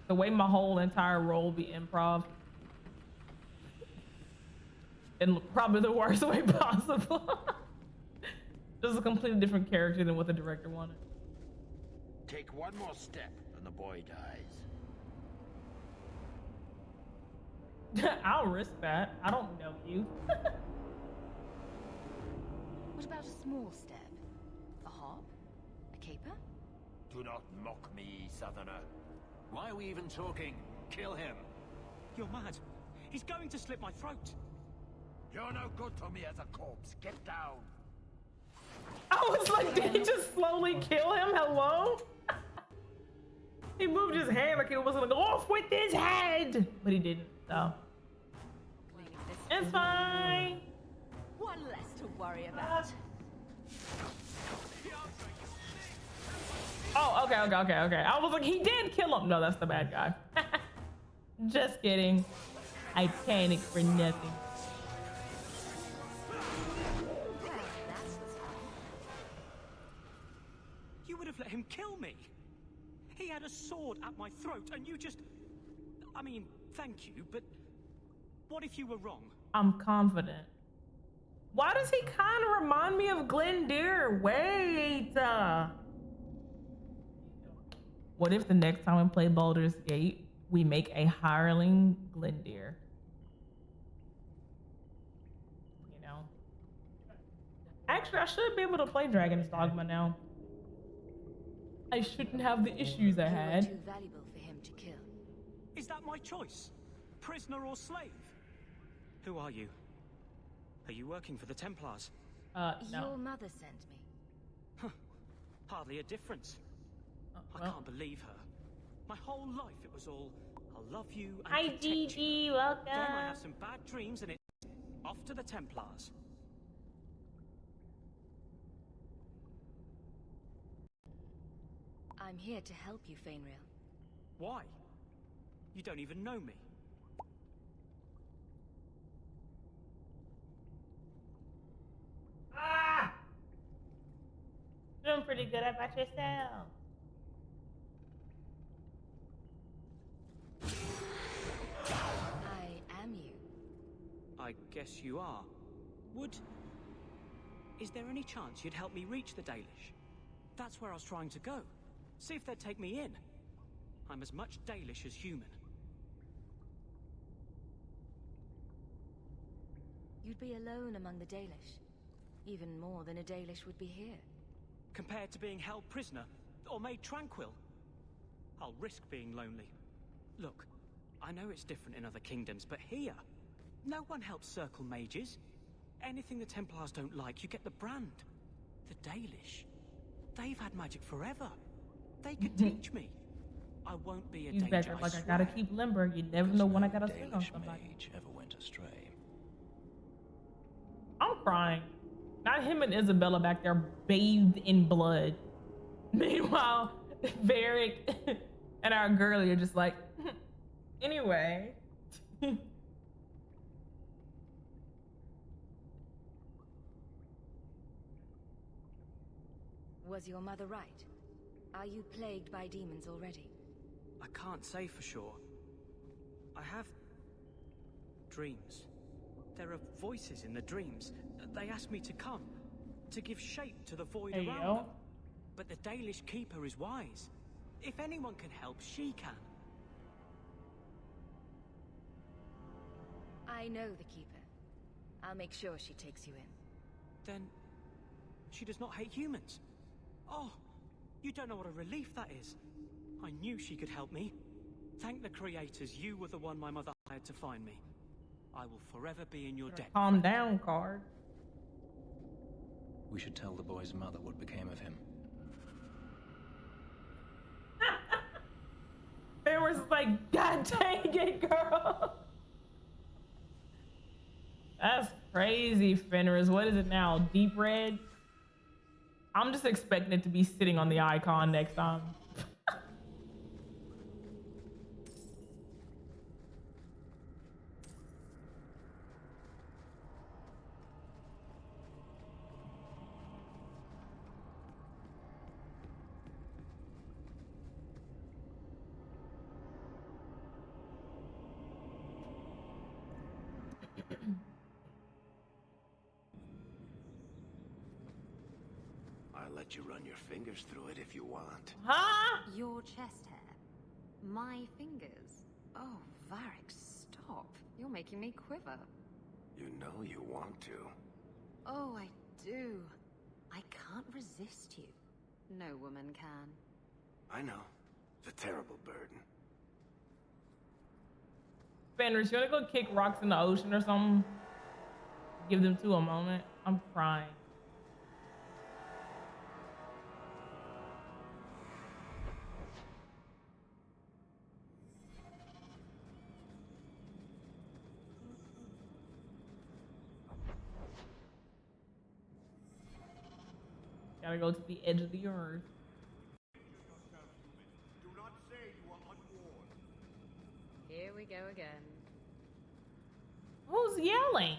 S1: The way my whole entire role be improv. In probably the worst way possible. Just a completely different character than what the director wanted.
S5: Take one more step and the boy dies.
S1: I'll risk that. I don't know you.
S4: What about a small step? A hop? A caper?
S5: Do not mock me, Southerner.
S2: Why are we even talking? Kill him.
S11: You're mad. He's going to slit my throat.
S5: You're no good to me as a corpse. Get down.
S1: I was like, did he just slowly kill him? Hello? He moved his hand like he was gonna go off with his head. But he didn't, so. It's fine.
S4: One less to worry about.
S1: Oh, okay. I was like, he did kill him. No, that's the bad guy. Just kidding. I panicked for nothing.
S11: You would have let him kill me. He had a sword at my throat, and you just... I mean, thank you, but what if you were wrong?
S1: I'm confident. Why does he kind of remind me of Glendeer? Wait. What if the next time we play Baldur's Gate, we make a hireling Glendeer? You know? Actually, I should be able to play Dragon's Dogma now. I shouldn't have the issues I had.
S4: Too valuable for him to kill.
S11: Is that my choice? Prisoner or slave? Who are you? Are you working for the Templars?
S1: No.
S4: Your mother sent me.
S11: Huh. Hardly a difference. I can't believe her. My whole life it was all, I'll love you and
S1: Hi,
S11: protect you.
S1: Gigi, welcome.
S11: Then I have some bad dreams and it's off to the Templars.
S4: I'm here to help you, Fainrail.
S11: Why? You don't even know me.
S1: Doing pretty good. How about yourself?
S4: I am you.
S11: I guess you are. Is there any chance you'd help me reach the Dalish? That's where I was trying to go. See if they'd take me in. I'm as much Dalish as human.
S4: You'd be alone among the Dalish. Even more than a Dalish would be here.
S11: compared to being held prisoner or made tranquil. I'll risk being lonely. Look, I know it's different in other kingdoms, but here, no one helps circle mages. Anything the Templars don't like, you get the brand. The Dalish, they've had magic forever. They could teach me. I won't be a
S1: He's
S11: danger,
S1: back
S11: I
S1: like I
S11: swear.
S1: gotta keep limber. You never know when I gotta swing on
S12: Dalish
S1: somebody.
S12: mage ever went astray.
S1: I'm crying. Not him and Isabella back there bathed in blood. Meanwhile, Varric and our girlie are just like, anyway.
S13: Was your mother right? Are you plagued by demons already?
S11: I can't say for sure. I have dreams. There are voices in the dreams. They ask me to come, to give shape to the void
S1: Hey,
S11: around
S1: yo.
S11: them. But the Dalish Keeper is wise. If anyone can help, she can.
S13: I know the Keeper. I'll make sure she takes you in.
S11: Then she does not hate humans. Oh, you don't know what a relief that is. I knew she could help me. Thank the creators, you were the one my mother hired to find me. I will forever be in your debt.
S1: Calm down, Card.
S12: We should tell the boy's mother what became of him.
S1: It was like, God dang it, girl. That's crazy, Fenris. What is it now? Deep red? I'm just expecting it to be sitting on the icon next time.
S5: I'll let you run your fingers through it if you want.
S1: Huh?
S4: Your chest hair. My fingers. Oh, Varric, stop. You're making me quiver.
S5: You know you want to.
S4: Oh, I do. I can't resist you. No woman can.
S5: I know. It's a terrible burden.
S1: Fenris, you wanna go kick rocks in the ocean or something? Give them to a moment. I'm crying. Gotta go to the edge of the earth.
S2: Do not say you are unwarned.
S4: Here we go again.
S1: Who's yelling?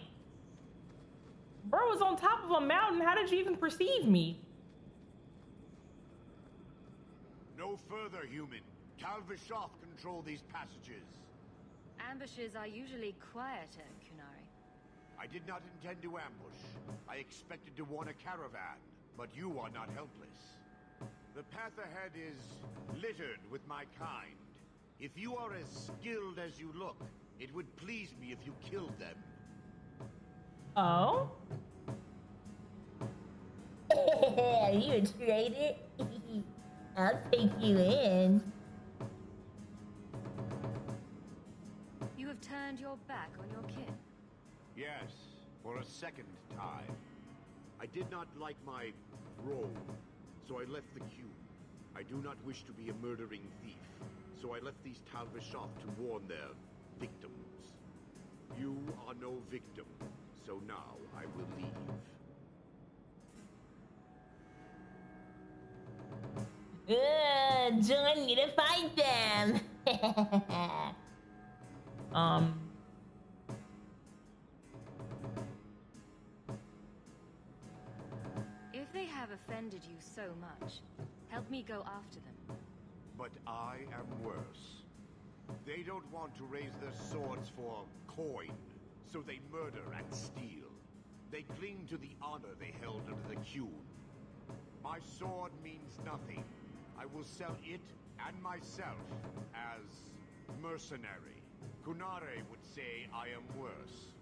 S1: Bro was on top of a mountain. How did you even perceive me?
S2: No further, human. Calvishoth control these passages.
S13: Ambushes are usually quieter, Kunari.
S2: I did not intend to ambush. I expected to warn a caravan, but you are not helpless. The path ahead is littered with my kind. If you are as skilled as you look, it would please me if you killed them.
S1: Oh?
S14: Are you a traitor? I'll take you in.
S13: You have turned your back on your kin.
S2: Yes, for a second time. I did not like my role, so I left the queue. I do not wish to be a murdering thief, so I left these Talvishoth to warn their victims. You are no victim, so now I will leave.
S14: Join me to fight them.
S13: If they have offended you so much, help me go after them.
S2: But I am worse. They don't want to raise their swords for coin, so they murder and steal. They cling to the honor they held under the Qun. My sword means nothing. I will sell it and myself as mercenary. Kunare would say I am worse.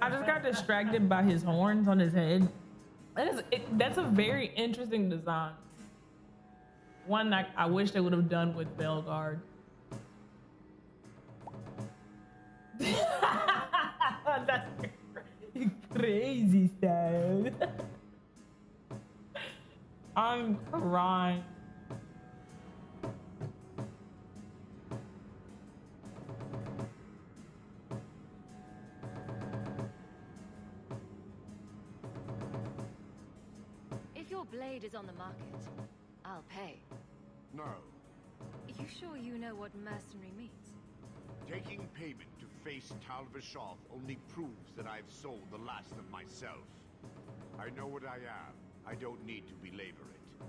S1: I just got distracted by his horns on his head. That's a very interesting design. One I wish they would have done with Belgard. That's crazy style. I'm crying.
S13: If your blade is on the market, I'll pay.
S2: No.
S13: You sure you know what mercenary means?
S2: Taking payment to face Tal Vashoth only proves that I've sold the last of myself. I know what I am. I don't need to belabor it.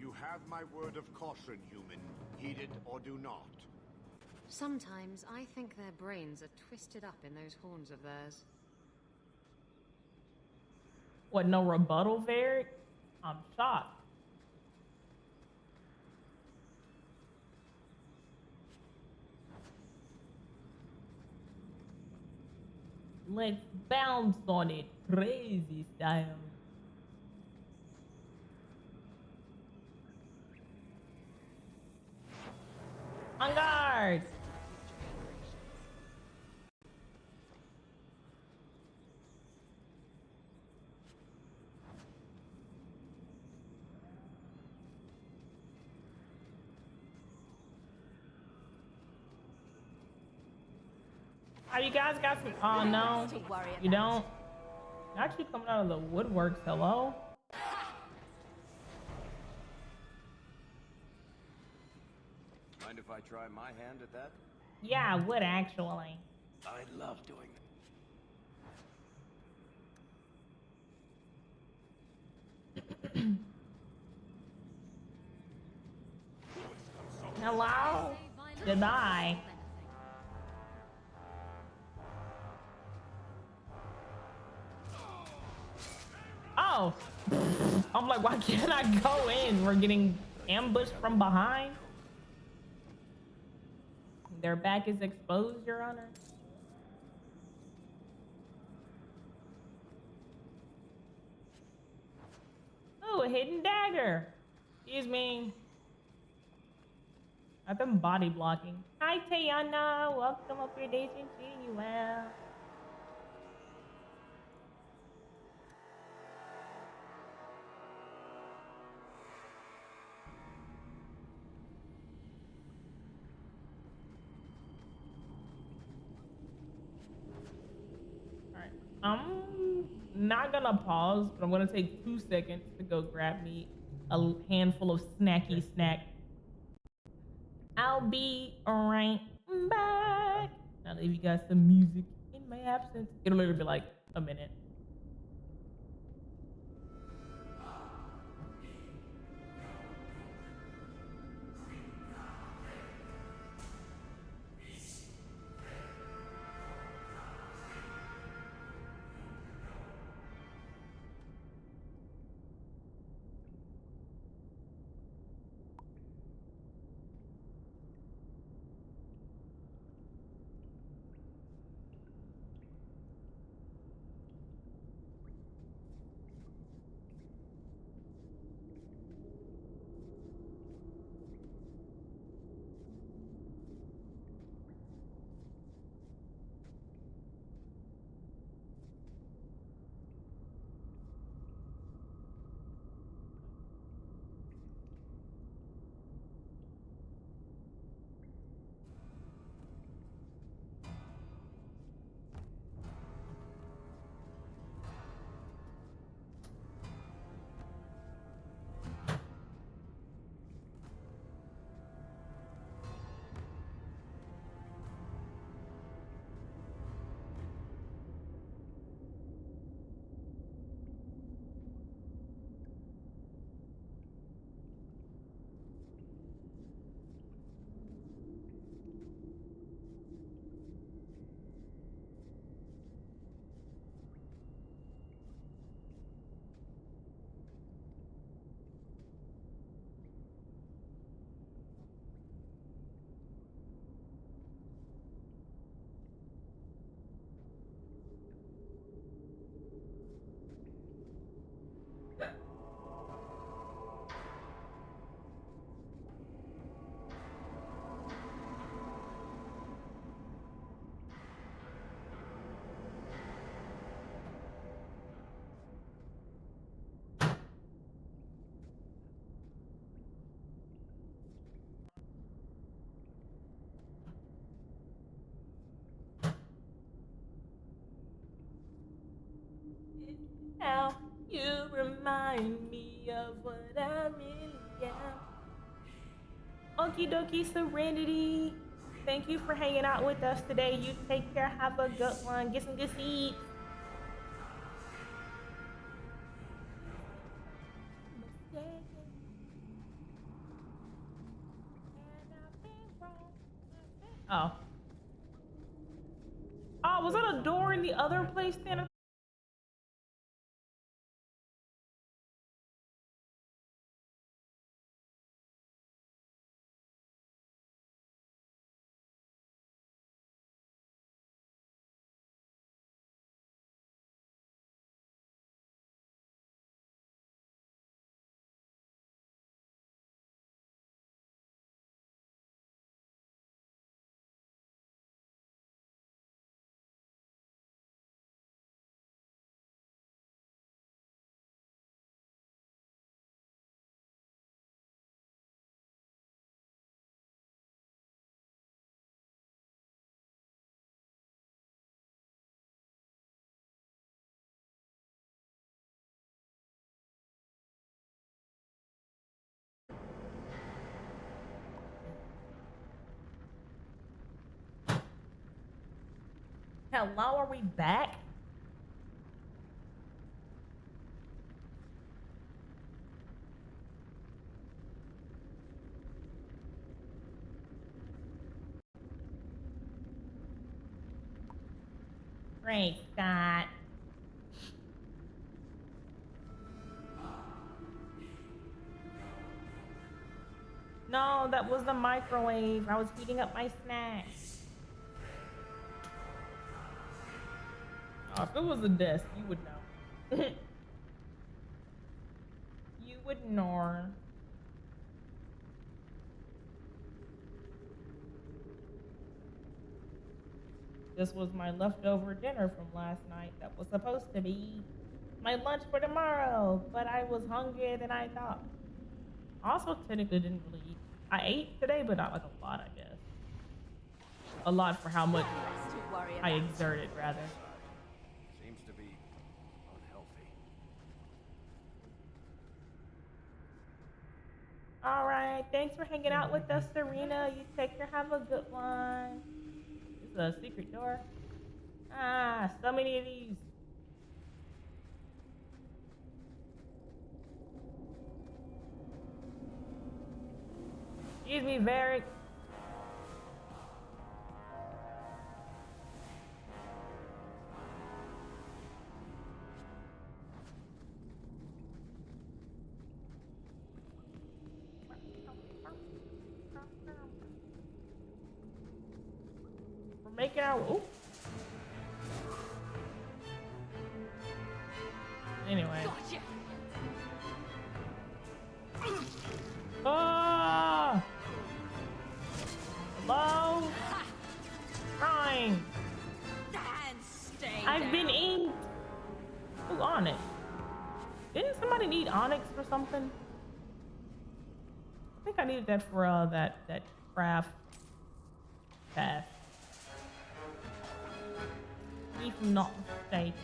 S2: You have my word of caution, human. Heed it or do not.
S7: Sometimes I think their brains are twisted up in those horns of theirs.
S1: What, no rebuttal, Varric? I'm shocked. Let's bounce on it. Crazy style. On guard! Oh, you guys got some. Oh no, you don't. Actually coming out of the woodworks. Hello.
S5: Mind if I try my hand at that?
S1: Yeah, I would actually.
S5: I love doing
S1: Hello. Goodbye. Oh, I'm like, why can't I go in? We're getting ambushed from behind. Their back is exposed, Your Honor. Oh, a hidden dagger. Excuse me. Got them body blocking. Hi, Tayana. Welcome. Hope your day's been treating you well. I'm not gonna pause, but I'm gonna take 2 seconds to go grab me a handful of snacky snack. I'll be right back. I'll leave you guys some music in my absence. It'll literally be like a minute. remind me of what I really am. Okie dokie, Serenity. Thank you for hanging out with us today. You take care. Have a good one. Get some good sleep. Oh. Oh, was that a door in the other place, Santa? Hello, are we back? Great, Scott. No, that was the microwave. I was heating up my snacks. Oh, if it was a desk, you would know. You would know. This was my leftover dinner from last night that was supposed to be my lunch for tomorrow, but I was hungrier than I thought. Also, technically didn't really eat. I ate today, but not like a lot, I guess. A lot for how much I exerted, rather.
S5: Seems to be unhealthy.
S1: All right, thanks for hanging out with us, Serena. You take care. Have a good one. This is a secret door. Ah, so many of these. Excuse me, Varric. We're making our... Ooh. Anyway.
S4: Gotcha.
S1: Ah! Hello? Crying.
S4: And stay
S1: I've
S4: down.
S1: been inked. Ooh, Onyx. Didn't somebody need Onyx for something? I think I needed that for that craft path. If I'm not mistaken.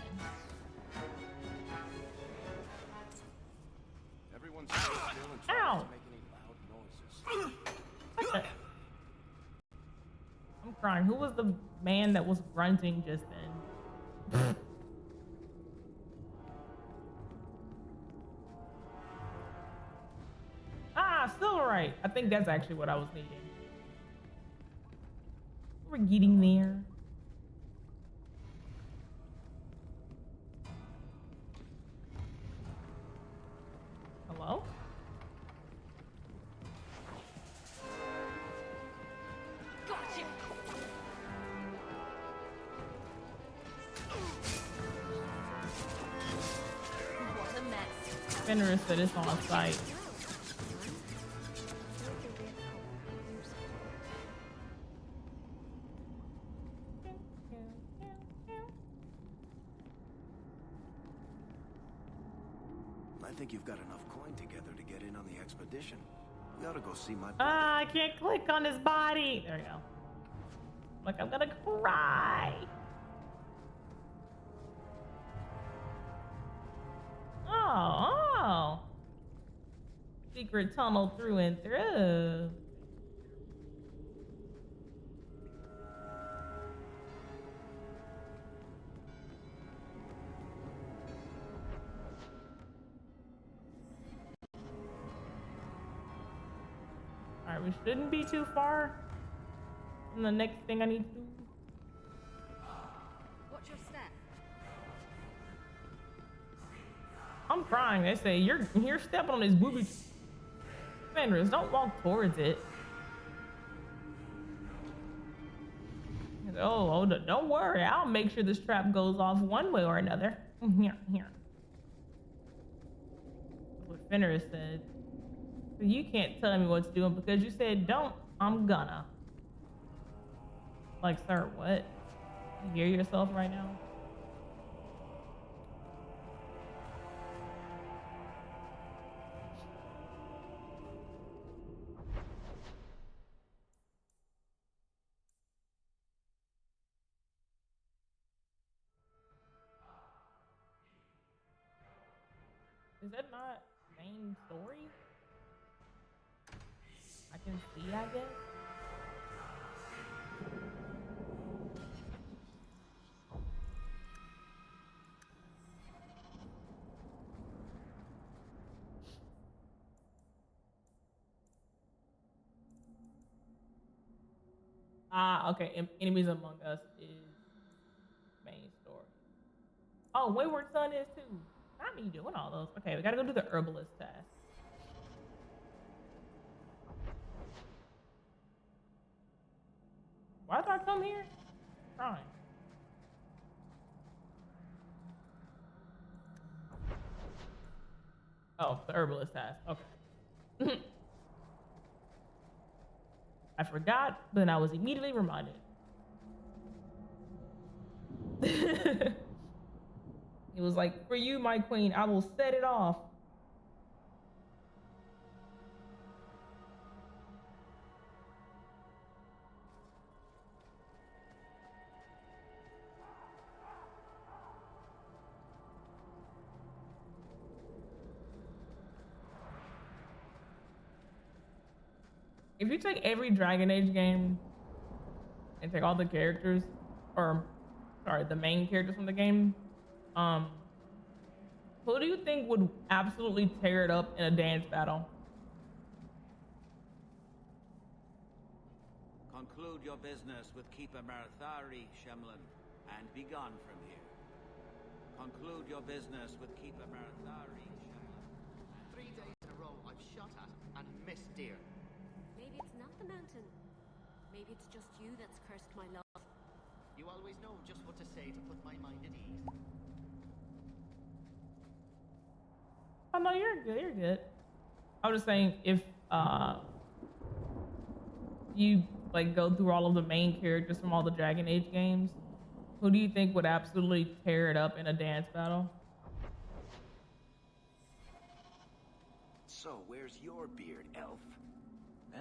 S5: Everyone's still and trying
S1: Ow!
S5: to make any loud noises.
S1: What the? I'm crying. Who was the man that was grunting just then? Ah, Silverite. I think that's actually what I was needing. We're getting there. Hello?
S4: Gotcha. What a mess.
S1: Fenris said it's on site.
S5: I think you've got enough coin together to get in on the expedition. We ought to go see my...
S1: Ah, I can't click on his body. There you go. Like, I'm gonna cry. Oh. Secret tunnel through and through. Alright, we shouldn't be too far from the next thing I need to do.
S13: Watch your step.
S1: I'm crying. They say you're stepping on his booby. Fenris, don't walk towards it. Oh, don't worry. I'll make sure this trap goes off one way or another. Here. That's what Fenris said. So you can't tell me what to do, and because you said don't, I'm gonna. Like, sir, what? You hear yourself right now? Is that not main story? I can see, I guess. Ah, okay. Enemies Among Us is main story. Oh, Wayward Son is too. Not me doing all those. Okay, we gotta go do the herbalist task. Why did I come here? Fine. Oh, the herbalist task. Okay. I forgot, but then I was immediately reminded. It was like, for you, my queen, I will set it off. If you take every Dragon Age game and take all the characters, or sorry, the main characters from the game, who do you think would absolutely tear it up in a dance battle?
S15: Conclude your business with Keeper Marathari, Shemlin, and be gone from here. Conclude your business with Keeper Marathari, Shemlin.
S16: 3 days in a row I've shot at and missed deer.
S3: Maybe it's not the mountain. Maybe it's just you that's cursed my love.
S16: You always know just what to say to put my mind at ease.
S1: Oh no, you're good. You're good. I was just saying, if you like go through all of the main characters from all the Dragon Age games, who do you think would absolutely tear it up in a dance battle?
S5: So, where's your beard, elf?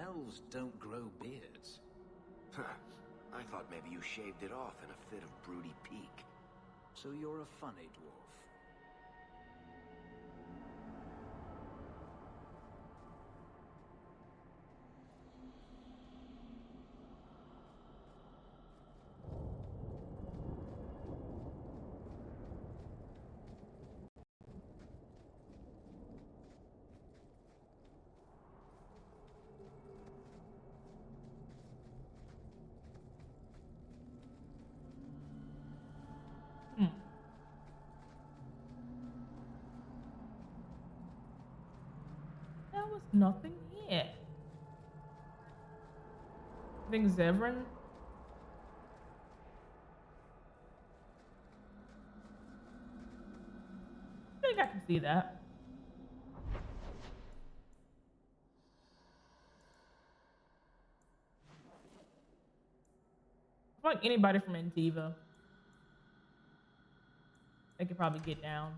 S12: Elves don't grow beards.
S5: Huh. I thought maybe you shaved it off in a fit of broody pique.
S12: So you're a funny dwarf.
S1: There was nothing here. I think Zevran. I think I can see that. I feel like anybody from Antiva, they could probably get down.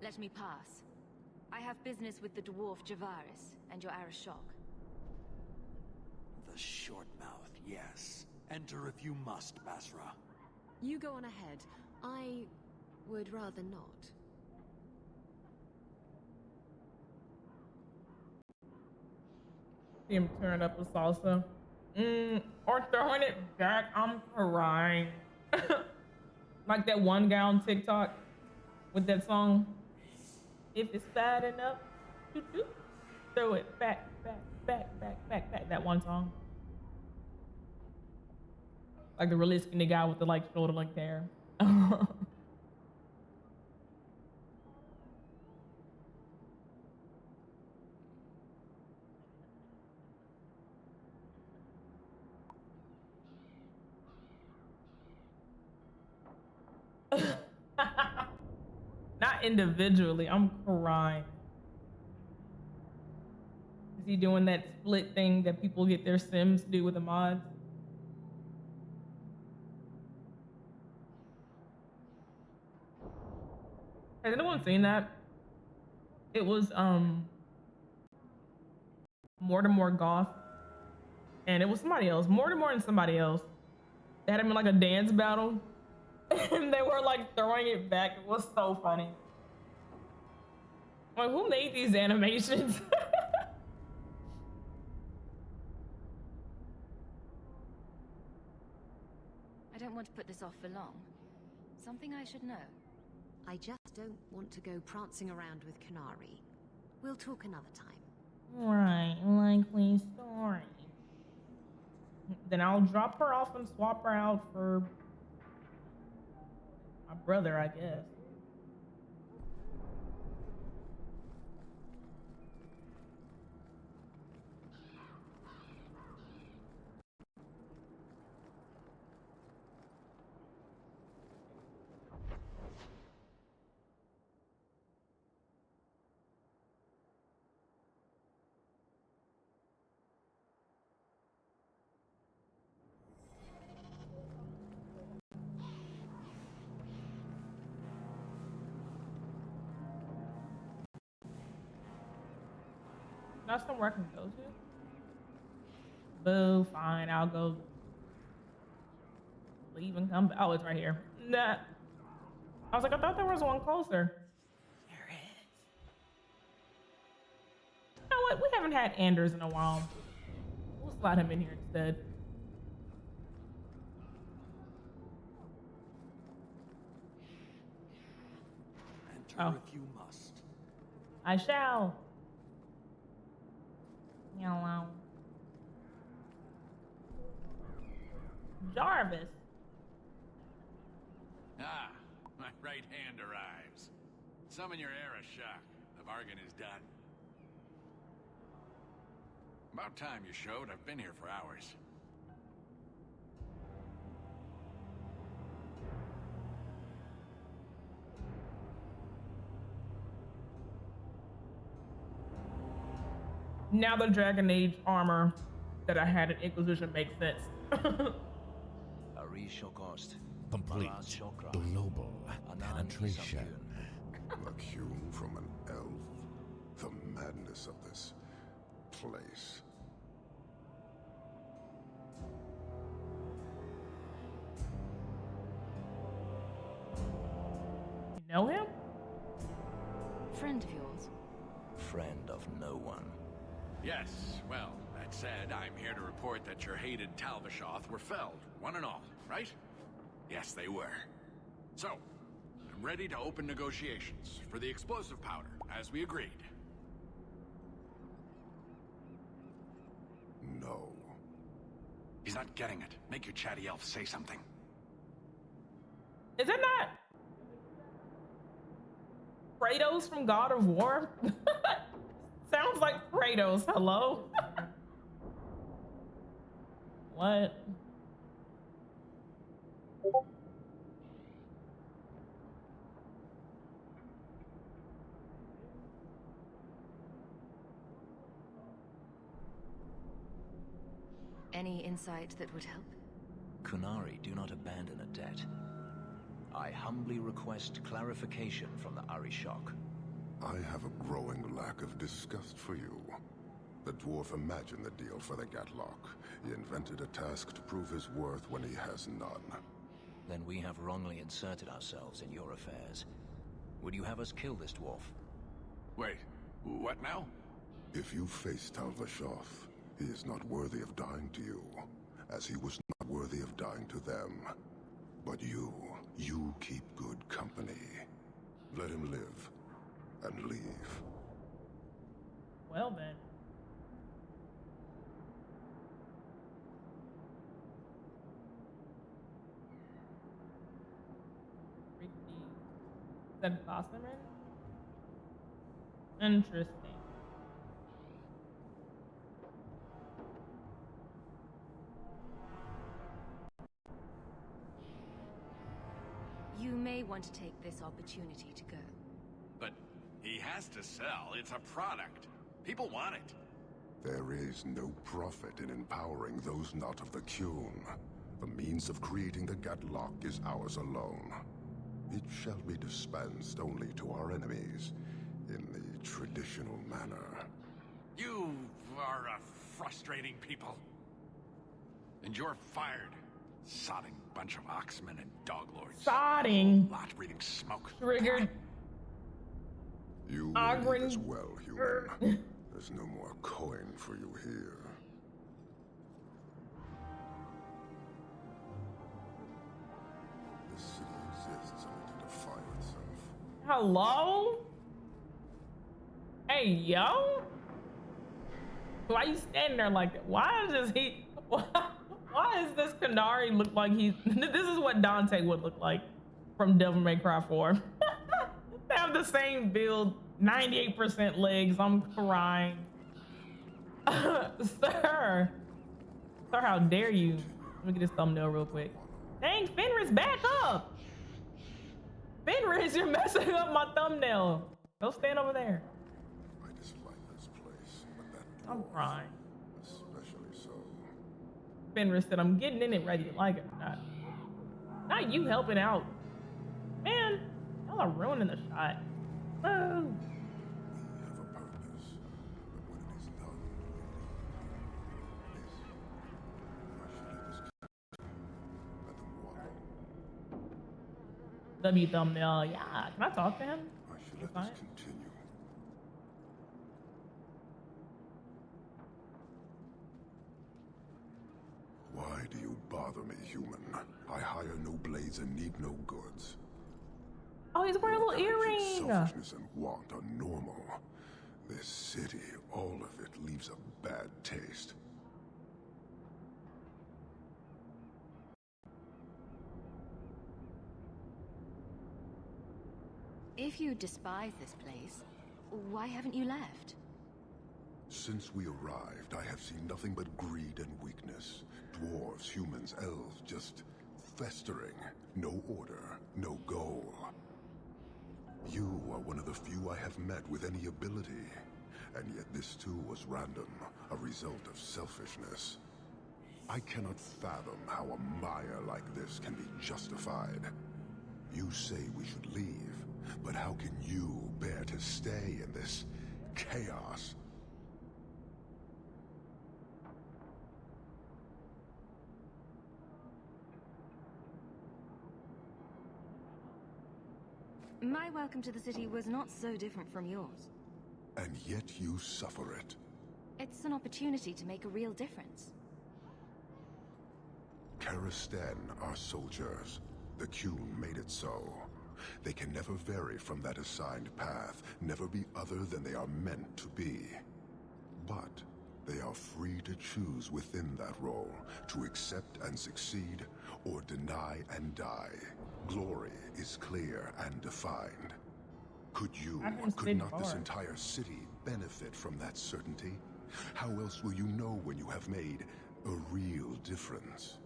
S13: Let me pass. I have business with the dwarf Javaris and your Arishok.
S17: The short mouth, yes. Enter if you must, Basra.
S7: You go on ahead. I would rather not.
S1: See him turn up a salsa. Or throwing it back. I'm crying. Like that one guy on TikTok with that song. If it's bad enough, throw it back. That one song. Like the really skinny guy with the like shoulder length hair. Not individually, I'm crying. Is he doing that split thing that people get their Sims do with the mods? Has anyone seen that? It was Mortimer Goth, and it was somebody else. Mortimer and somebody else. They had him in like a dance battle. And they were like throwing it back. It was so funny. Like, who made these animations?
S13: I don't want to put this off for long. Something I should know.
S3: I just don't want to go prancing around with Canary. We'll talk another time.
S1: Right, likely story. Then I'll drop her off and swap her out for my brother, I guess. That's somewhere I can go to. Boo, fine, I'll go leave and come back. Oh, it's right here. Nah. I was like, I thought there was one closer. There is. You know what? We haven't had Anders in a while. We'll slide him in here instead.
S17: Enter if you must.
S1: I shall. Hello. Jarvis.
S10: Ah, my right hand arrives. Summon your Arishok. The bargain is done. About time you showed. I've been here for hours.
S1: Now the Dragon Age armor that I had in Inquisition makes sense.
S18: Complete global penetration.
S19: Like hewn from an elf. The madness of this place.
S1: You know him?
S13: Friend of yours?
S12: Friend of no one.
S10: Yes, well, that said, I'm here to report that your hated Tal-Vashoth were felled, one and all, right? Yes, they were. So, I'm ready to open negotiations for the explosive powder, as we agreed.
S19: No.
S10: He's not getting it. Make your chatty elf say something.
S1: Is it not Kratos from God of War? Sounds like Kratos. Hello? What?
S13: Any insight that would help?
S12: Kunari do not abandon a debt. I humbly request clarification from the Arishok.
S19: I have a growing lack of disgust for you. The dwarf imagined the deal for the Gatlock. He invented a task to prove his worth when he has none.
S12: Then we have wrongly inserted ourselves in your affairs. Would you have us kill this dwarf?
S10: Wait, what now?
S19: If you face Tal Vashoth, he is not worthy of dying to you, as he was not worthy of dying to them. But you keep good company. Let him live, and leave.
S1: Well then. Is that Gossamer? Interesting.
S13: You may want to take this opportunity to go.
S10: But he has to sell. It's a product. People want it.
S19: There is no profit in empowering those not of the Qun. The means of creating the Gatlock is ours alone. It shall be dispensed only to our enemies, in the traditional manner.
S10: You are a frustrating people. And you're fired. Sodding bunch of oxmen and doglords.
S1: Sodding.
S10: Lot breathing smoke.
S1: Triggered.
S19: You
S1: Ogren.
S19: leave as well, human. There's no more coin for you here. This city exists only to defile itself.
S1: Hello? Hey, yo? Why you standing there like that? Why does he... Why does this Qunari look like he's... This is what Dante would look like from Devil May Cry 4. They have the same build, 98% legs. I'm crying. Sir. Sir, how dare you? Let me get this thumbnail real quick. Dang, Fenris, back up. Fenris, you're messing up my thumbnail. Go stand over there.
S19: I dislike this place, but that
S1: I'm crying.
S19: especially so.
S1: Fenris said, I'm getting in it whether you like it or not. Not you helping out. Man, y'all are ruining the shot. Woo. W thumbnail, yeah. Can I talk to him?
S19: I should
S1: It's
S19: let
S1: fine.
S19: this continue. Why do you bother me, human? I hire no blades and need no goods.
S1: Oh, he's wearing a little earring.
S19: Selfishness and want are normal. This city, all of it, leaves a bad taste.
S13: If you despise this place, why haven't you left?
S19: Since we arrived, I have seen nothing but greed and weakness. Dwarves, humans, elves, just festering. No order, no goal. You are one of the few I have met with any ability. And yet this too was random, a result of selfishness. I cannot fathom how a mire like this can be justified. You say we should leave, but how can you bear to stay in this chaos?
S13: My welcome to the city was not so different from yours.
S19: And yet you suffer it.
S13: It's an opportunity to make a real difference.
S19: Karastan are soldiers. The Qun made it so. They can never vary from that assigned path, never be other than they are meant to be. But they are free to choose within that role, to accept and succeed, or deny and die. Glory is clear and defined. Could not this entire city benefit from that certainty? How else will you know when you have made a real difference?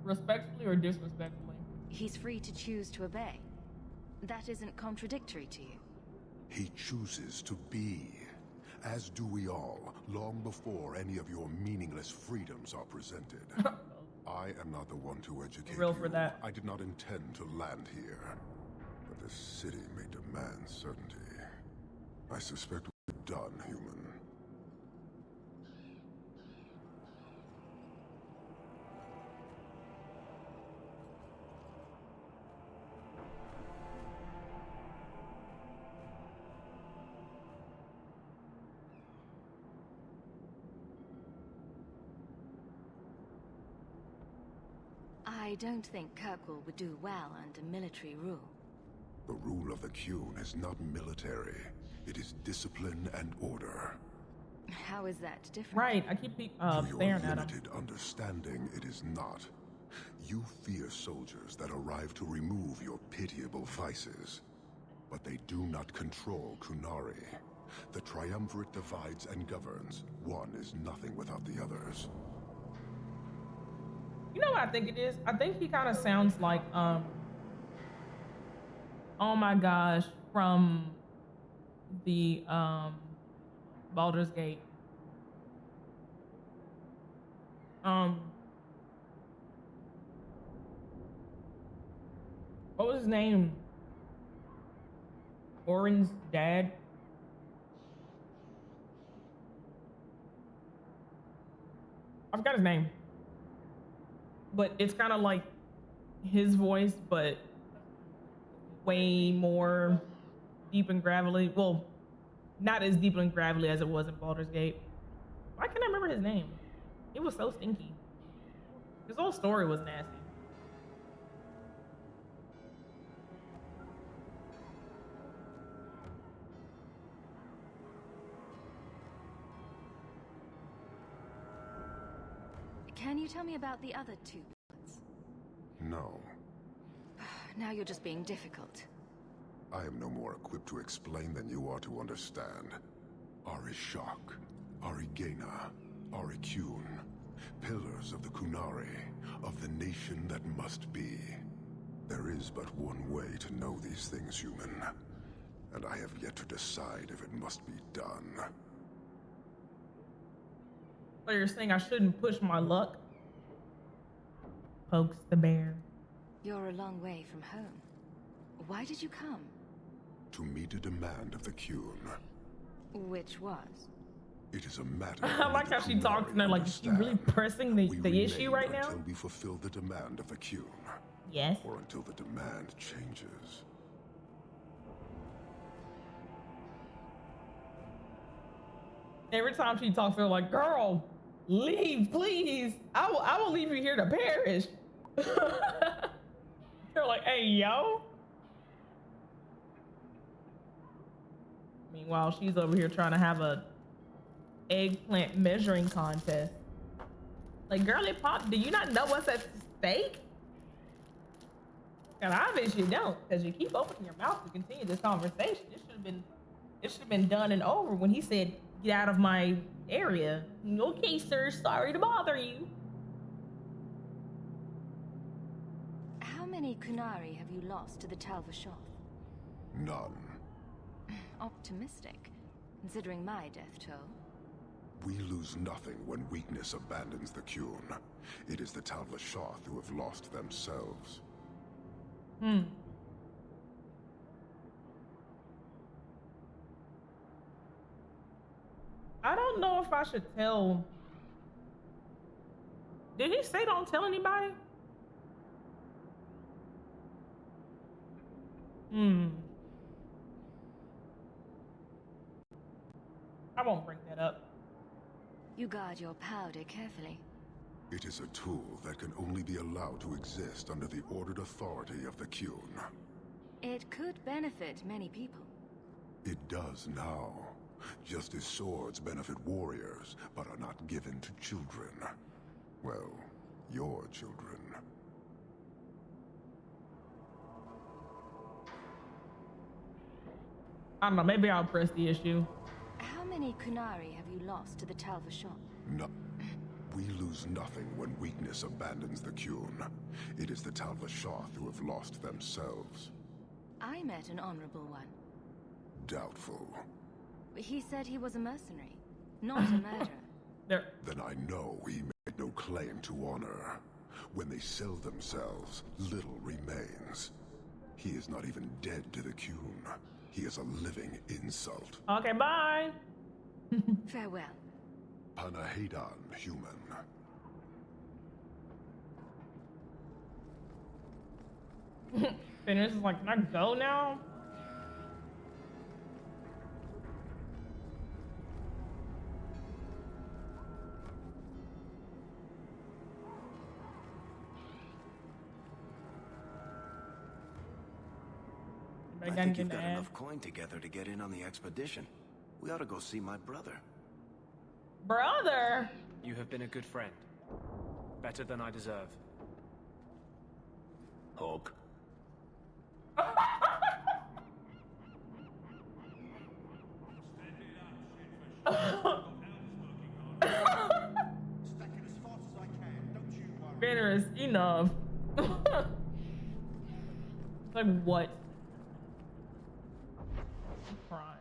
S1: Respectfully or disrespectfully?
S13: He's free to choose to obey. That isn't contradictory to you.
S19: He chooses to be, as do we all, long before any of your meaningless freedoms are presented. I am not the one to educate
S1: Real
S19: you.
S1: for that.
S19: I did not intend to land here. But this city may demand certainty. I suspect we're done, human.
S13: I don't think Kirkwall would do well under military rule.
S19: The rule of the Qun is not military. It is discipline and order.
S13: How is that different?
S1: Right, I keep
S19: To your
S1: staring at him.
S19: limited understanding, it is not. You fear soldiers that arrive to remove your pitiable vices. But they do not control Kunari. The Triumvirate divides and governs. One is nothing without the others.
S1: You know what I think it is? I think he kind of sounds like, oh my gosh, from the, Baldur's Gate. What was his name? Orin's dad? I forgot his name. But it's kind of like his voice, but way more deep and gravelly. Well, not as deep and gravelly as it was in Baldur's Gate. Why can't I remember his name? It was so stinky. His whole story was nasty.
S13: Can you tell me about the other two Bloods?
S19: No,
S13: Now you're just being difficult.
S19: I am no more equipped to explain than you are to understand. Arishok, Arigena, Arikyun, pillars of the Kunari, of the nation that must be. There is but one way to know these things, human. And I have yet to decide if it must be done.
S1: So you're saying I shouldn't push my luck? Pokes the bear.
S13: You're a long way from home. Why did you come?
S19: To meet a demand of the Qun.
S13: Which was?
S19: It is a matter.
S1: I like how she talks and they're like, is she really pressing the issue right now?
S19: Until we fulfill the demand of the Qun.
S1: Yes.
S19: Or until the demand changes.
S1: Every time she talks, they're like, girl, leave, please. I will leave you here to perish. They're like, hey, yo. Meanwhile, she's over here trying to have a eggplant measuring contest. Like, girl, it popped. Do you not know what's at stake? And obviously you don't, because you keep opening your mouth to continue this conversation. It should have been done and over when he said, get out of my area. Okay, sir, sorry to bother you.
S13: How many Kunari have you lost to the Tal Vashoth?
S19: None.
S13: Optimistic, considering my death toll.
S19: We lose nothing when weakness abandons the Qun. It is the Tal Vashoth who have lost themselves.
S1: I don't know if I should tell. Did he say don't tell anybody? I won't bring that up.
S13: You guard your powder carefully.
S19: It is a tool that can only be allowed to exist under the ordered authority of the Qun.
S13: It could benefit many people.
S19: It does now. Just as swords benefit warriors, but are not given to children. Well, your children.
S1: I don't know, maybe I'll press the issue.
S13: How many Kunari have you lost to the Tal Vashoth?
S19: No. We lose nothing when weakness abandons the Qun. It is the Tal Vashoth who have lost themselves.
S13: I met an honorable one.
S19: Doubtful.
S13: He said he was a mercenary, not a murderer.
S19: Then I know he made no claim to honor. When they sell themselves, little remains. He is not even dead to the Qun. He is a living insult.
S1: Okay, bye.
S13: Farewell.
S19: Panahedan, human.
S1: Fenris is like, can I go now?
S5: I think you've got enough coin together to get in on the expedition. We ought to go see my brother.
S1: Brother?
S20: You have been a good friend. Better than I deserve.
S5: Hulk.
S1: Fenris, enough. Like what? Crime.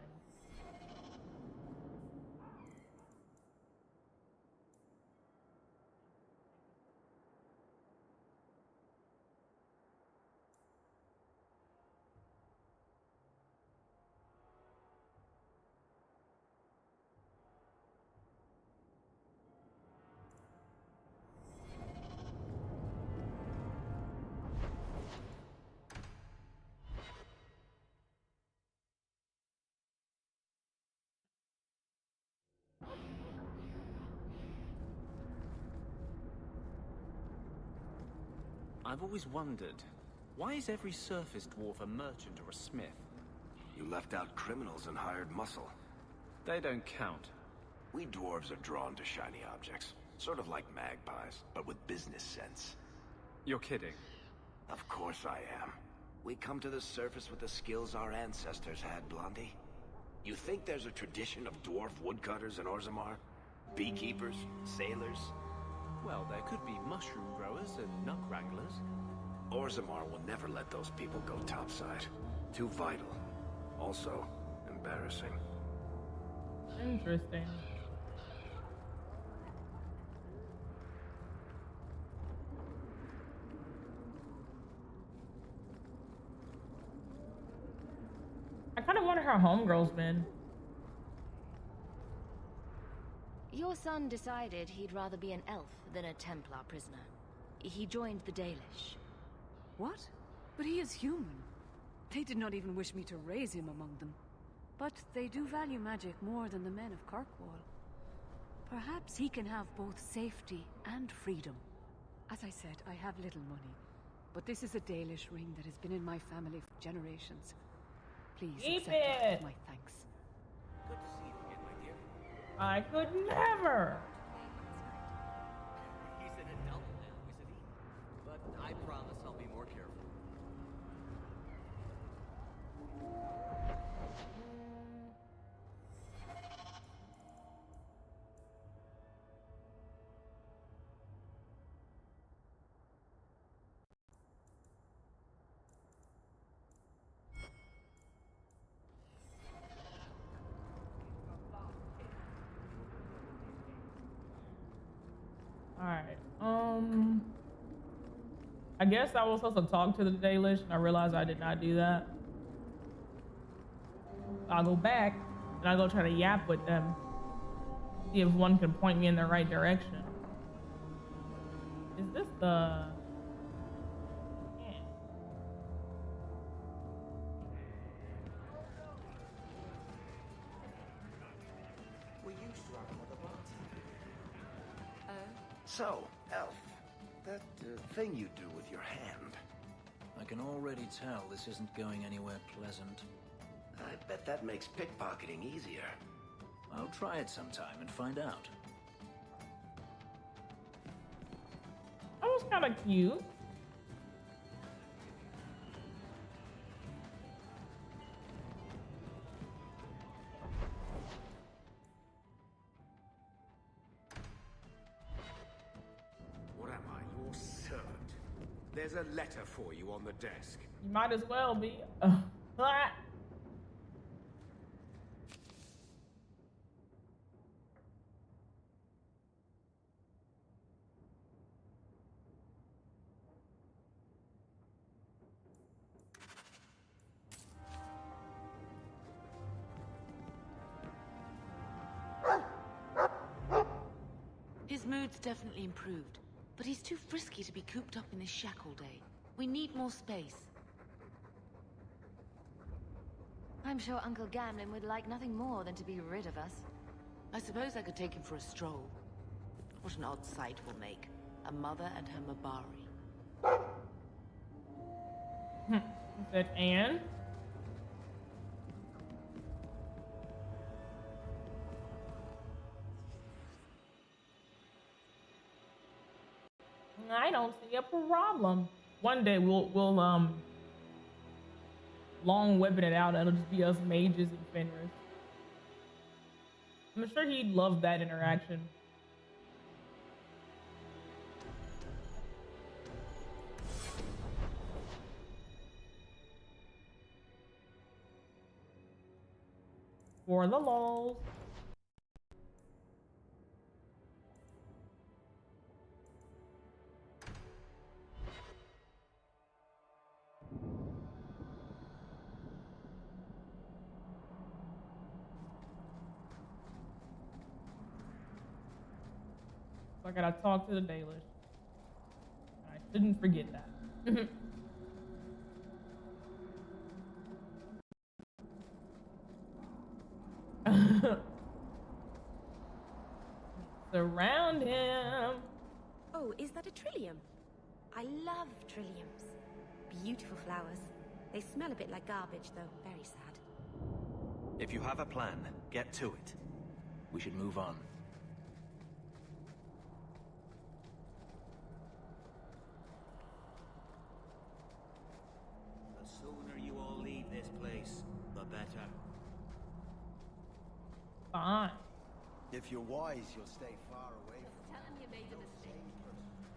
S11: I've always wondered, why is every surface dwarf a merchant or a smith?
S5: You left out criminals and hired muscle.
S11: They don't count.
S5: We dwarves are drawn to shiny objects. Sort of like magpies, but with business sense.
S11: You're kidding.
S5: Of course I am. We come to the surface with the skills our ancestors had, Blondie. You think there's a tradition of dwarf woodcutters in Orzammar? Beekeepers? Sailors?
S11: Well, there could be mushroom growers and nut wranglers.
S5: Orzammar will never let those people go topside. Too vital. Also, embarrassing.
S1: Interesting. I kind of wonder how Homegirl's been.
S13: Your son decided he'd rather be an elf than a Templar prisoner. He joined the Dalish.
S21: What? But he is human. They did not even wish me to raise him among them. But they do value magic more than the men of Kirkwall. Perhaps he can have both safety and freedom. As I said, I have little money. But this is a Dalish ring that has been in my family for generations. Please
S1: Keep
S21: accept it
S1: it.
S21: with my thanks.
S5: Good to see you again, my dear.
S1: I could never.
S16: He's an adult now, isn't he? But I promise I'll be more careful.
S1: Alright, I guess I was supposed to talk to the Dalish, and I realized I did not do that. I'll go back, and I'll go try to yap with them. See if one can point me in the right direction. Is this the... Yeah.
S16: We used to have another bartender.
S5: So, Elf, that thing you do with your hand.
S12: I can already tell this isn't going anywhere pleasant.
S5: I bet that makes pickpocketing easier.
S12: I'll try it sometime and find out.
S1: That was kind of cute.
S9: There's a letter for you on the desk.
S1: You might as well be.
S6: His mood's definitely improved, but he's too frisky to be cooped up in this shack all day. We need more space.
S13: I'm sure Uncle Gamlin would like nothing more than to be rid of us.
S6: I suppose I could take him for a stroll. What an odd sight we'll make. A mother and her Mabari.
S1: Is that Anne? I don't see a problem. One day we'll long weapon it out and it'll just be us mages and Fenris. I'm sure he'd love that interaction. For the lols. I gotta talk to the Dalish. I shouldn't forget that. Surround him.
S3: Oh, is that a trillium? I love trilliums. Beautiful flowers. They smell a bit like garbage, though. Very sad.
S12: If you have a plan, get to it. We should move on.
S15: The sooner you all leave this place, the better.
S1: Fine.
S22: If you're wise, you'll stay far away from
S7: Tell him you made a mistake.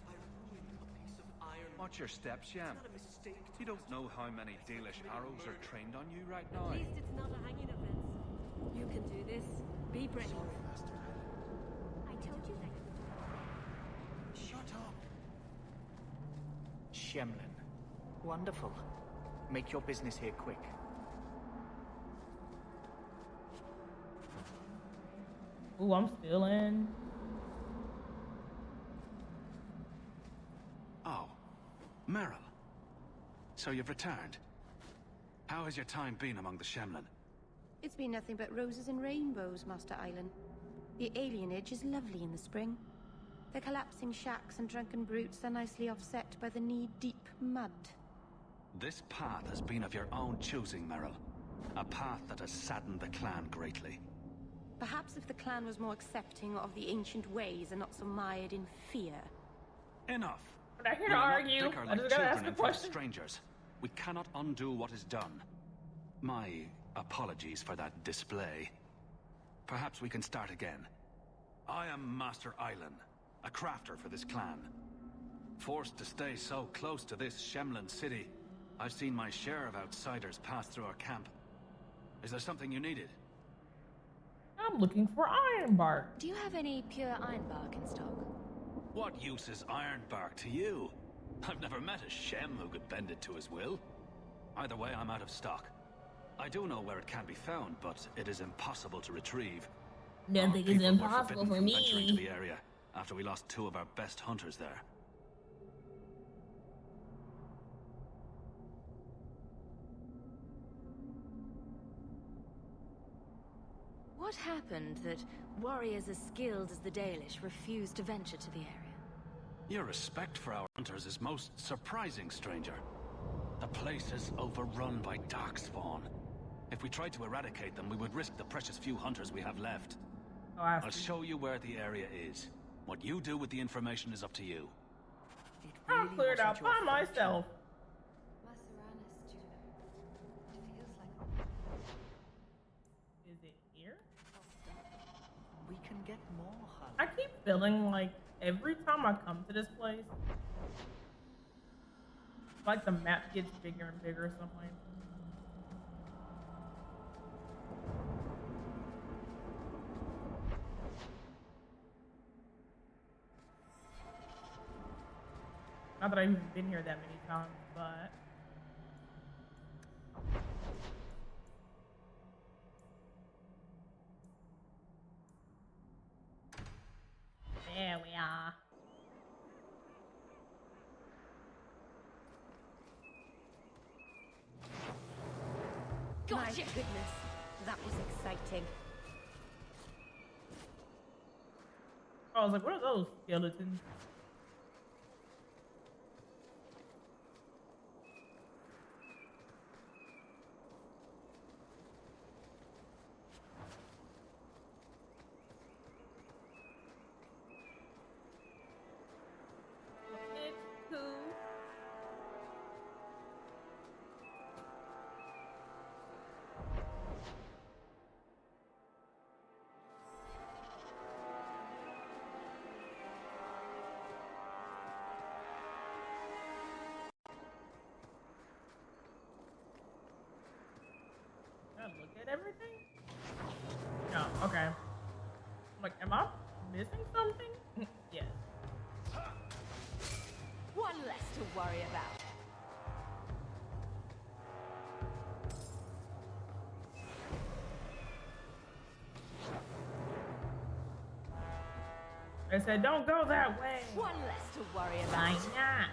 S22: I ruined a piece of iron.
S23: Watch your steps, Sham.
S22: It's not a mistake.
S23: You don't know how many Dalish arrows are trained on you right now.
S7: At least it's not a hanging offense. You can do this. Be brave.
S22: Sorry, Master.
S7: I told you that.
S22: Shut up.
S16: Shemlin. Wonderful. Make your business here quick.
S1: Ooh, I'm still in.
S23: Oh, Meryl. So you've returned. How has your time been among the Shemlin?
S3: It's been nothing but roses and rainbows, Master Island. The alienage is lovely in the spring. The collapsing shacks and drunken brutes are nicely offset by the knee-deep mud.
S23: This path has been of your own choosing, Meryl. A path that has saddened the clan greatly.
S3: Perhaps if the clan was more accepting of the ancient ways and not so mired in fear.
S23: Enough.
S1: We're not here
S23: We
S1: to
S23: will not
S1: argue.
S23: bicker
S1: I
S23: like
S1: just gotta ask
S23: children
S1: a
S23: in front of
S1: question.
S23: strangers. We cannot undo what is done. My apologies for that display. Perhaps we can start again. I am Master Island, a crafter for this clan. Forced to stay so close to this Shemlin city, I've seen my share of outsiders pass through our camp. Is there something you needed?
S1: I'm looking for ironbark.
S13: Do you have any pure ironbark in stock?
S23: What use is ironbark to you? I've never met a Shem who could bend it to his will. Either way, I'm out of stock. I do know where it can be found, but it is impossible to retrieve.
S14: Nothing is impossible for
S23: Venturing to
S14: me.
S23: the area after we lost 2 of our best hunters there.
S13: What happened that warriors as skilled as the Dalish refused to venture to the area?
S23: Your respect for our hunters is most surprising, stranger. The place is overrun by darkspawn. If we tried to eradicate them, we would risk the precious few hunters we have left.
S1: Oh, I
S23: I'll
S1: see.
S23: show you where the area is. What you do with the information is up to you.
S1: I'll clear it out by myself. Is it here?
S16: We can get more honey.
S1: I keep feeling like every time I come to this place, Like the map gets bigger and bigger or something. Not that I've even been here that many times, but there we are.
S3: My goodness, that was exciting.
S1: I was like, what are those skeletons? It's cool. Can I look at everything? No, okay. I'm like, am I missing something? Yes.
S3: One less to worry about.
S1: I said, don't go that way.
S3: One less to worry
S1: Why
S3: about.
S1: not?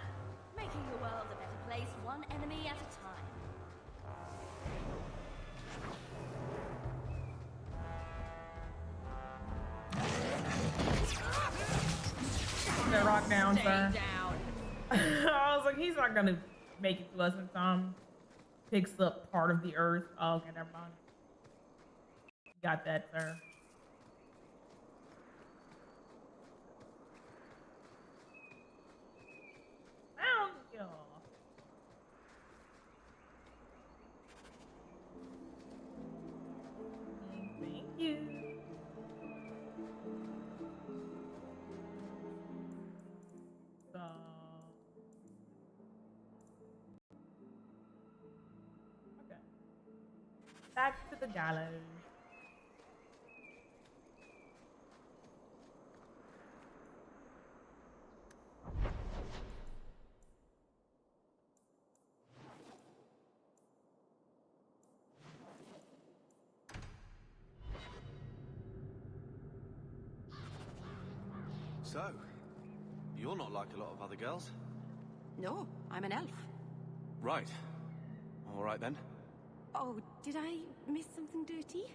S13: Making the world a better place, one enemy at a time.
S1: Put that rock down,
S3: Stay
S1: sir.
S3: down.
S1: I was like, he's not gonna make it to us in time. Picks up part of the earth. Oh, okay, never mind. Got that, sir. Found y'all. Thank you. So, okay. Back to the gallows.
S2: So, you're not like a lot of other girls.
S3: No, I'm an elf.
S2: Right. All right then.
S3: Oh, did I miss something dirty?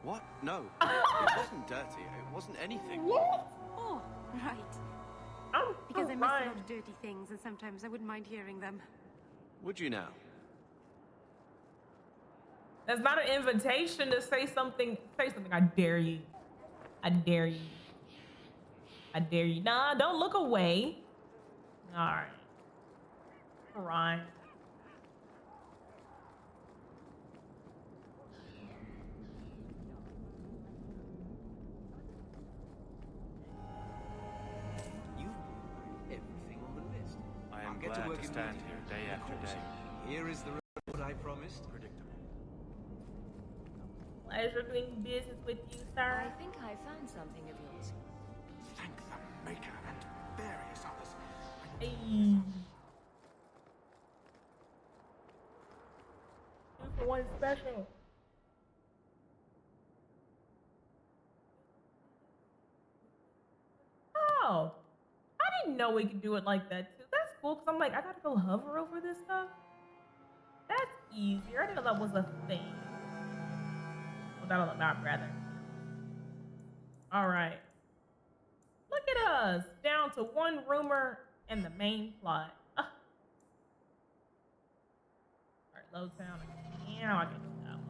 S2: What? No. It wasn't dirty. It wasn't anything.
S3: Oh, right.
S1: Oh,
S3: Because I miss a
S1: right.
S3: lot of dirty things, and sometimes I wouldn't mind hearing them.
S2: Would you now?
S1: That's not an invitation to say something. Say something. I dare you. I dare you. I dare you. Nah, don't look away. All right. Right.
S2: You everything on the list.
S20: I am
S2: Get
S20: glad
S2: to work
S20: to stand here
S2: immediately.
S20: day after day.
S2: Here is the reward I promised.
S20: Predictable.
S1: Pleasure doing business with you, sir.
S13: I think I found something of yours.
S17: Thank the Maker and various others.
S1: Hey. 2-for-1 special. Oh, I didn't know we could do it like that too. That's cool because I'm like, I gotta go hover over this stuff. That's easier. I didn't know that was a thing. Well, not rather. All right. Look at us, down to one rumor and the main plot. All right, low town. Yeah, I can do that one.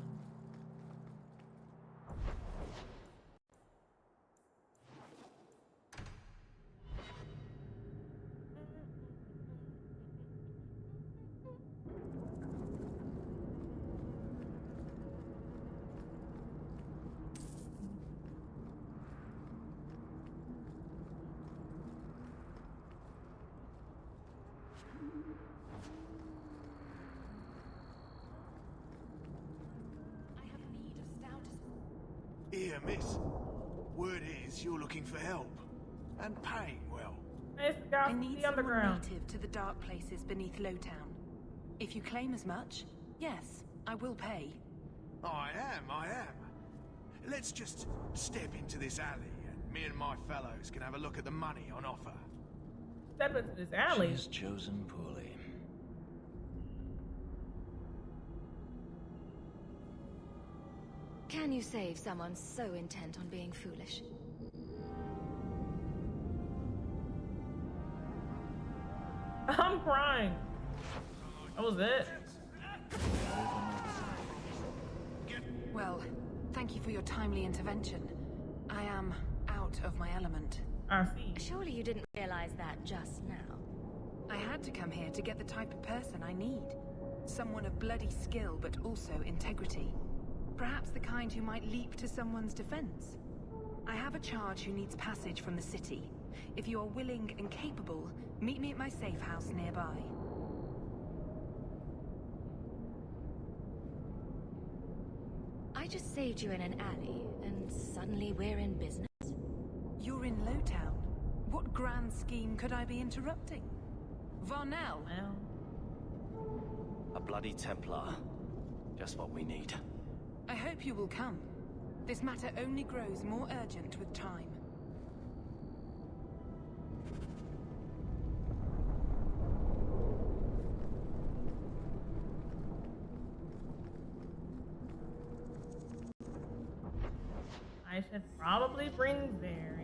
S17: miss. Word is you're looking for help. And paying well.
S1: It's the guy
S4: I
S1: from
S4: need
S1: the
S4: someone
S1: underground.
S4: native to the dark places beneath Lowtown. If you claim as much, yes, I will pay.
S17: I am. Let's just step into this alley, and me and my fellows can have a look at the money on offer.
S1: Step into this alley.
S12: She's chosen poorly.
S13: Can you save someone so intent on being foolish?
S1: I'm crying. That was it.
S4: Well, thank you for your timely intervention. I am out of my element.
S1: I see.
S13: Surely you didn't realize that just now.
S4: I had to come here to get the type of person I need. Someone of bloody skill, but also integrity. Perhaps the kind who might leap to someone's defense. I have a charge who needs passage from the city. If you are willing and capable, meet me at my safe house nearby.
S13: I just saved you in an alley, and suddenly we're in business.
S4: You're in Lowtown. What grand scheme could I be interrupting? Varnell!
S12: A bloody Templar. Just what we need.
S4: I hope you will come. This matter only grows more urgent with time.
S1: I should probably bring Barry.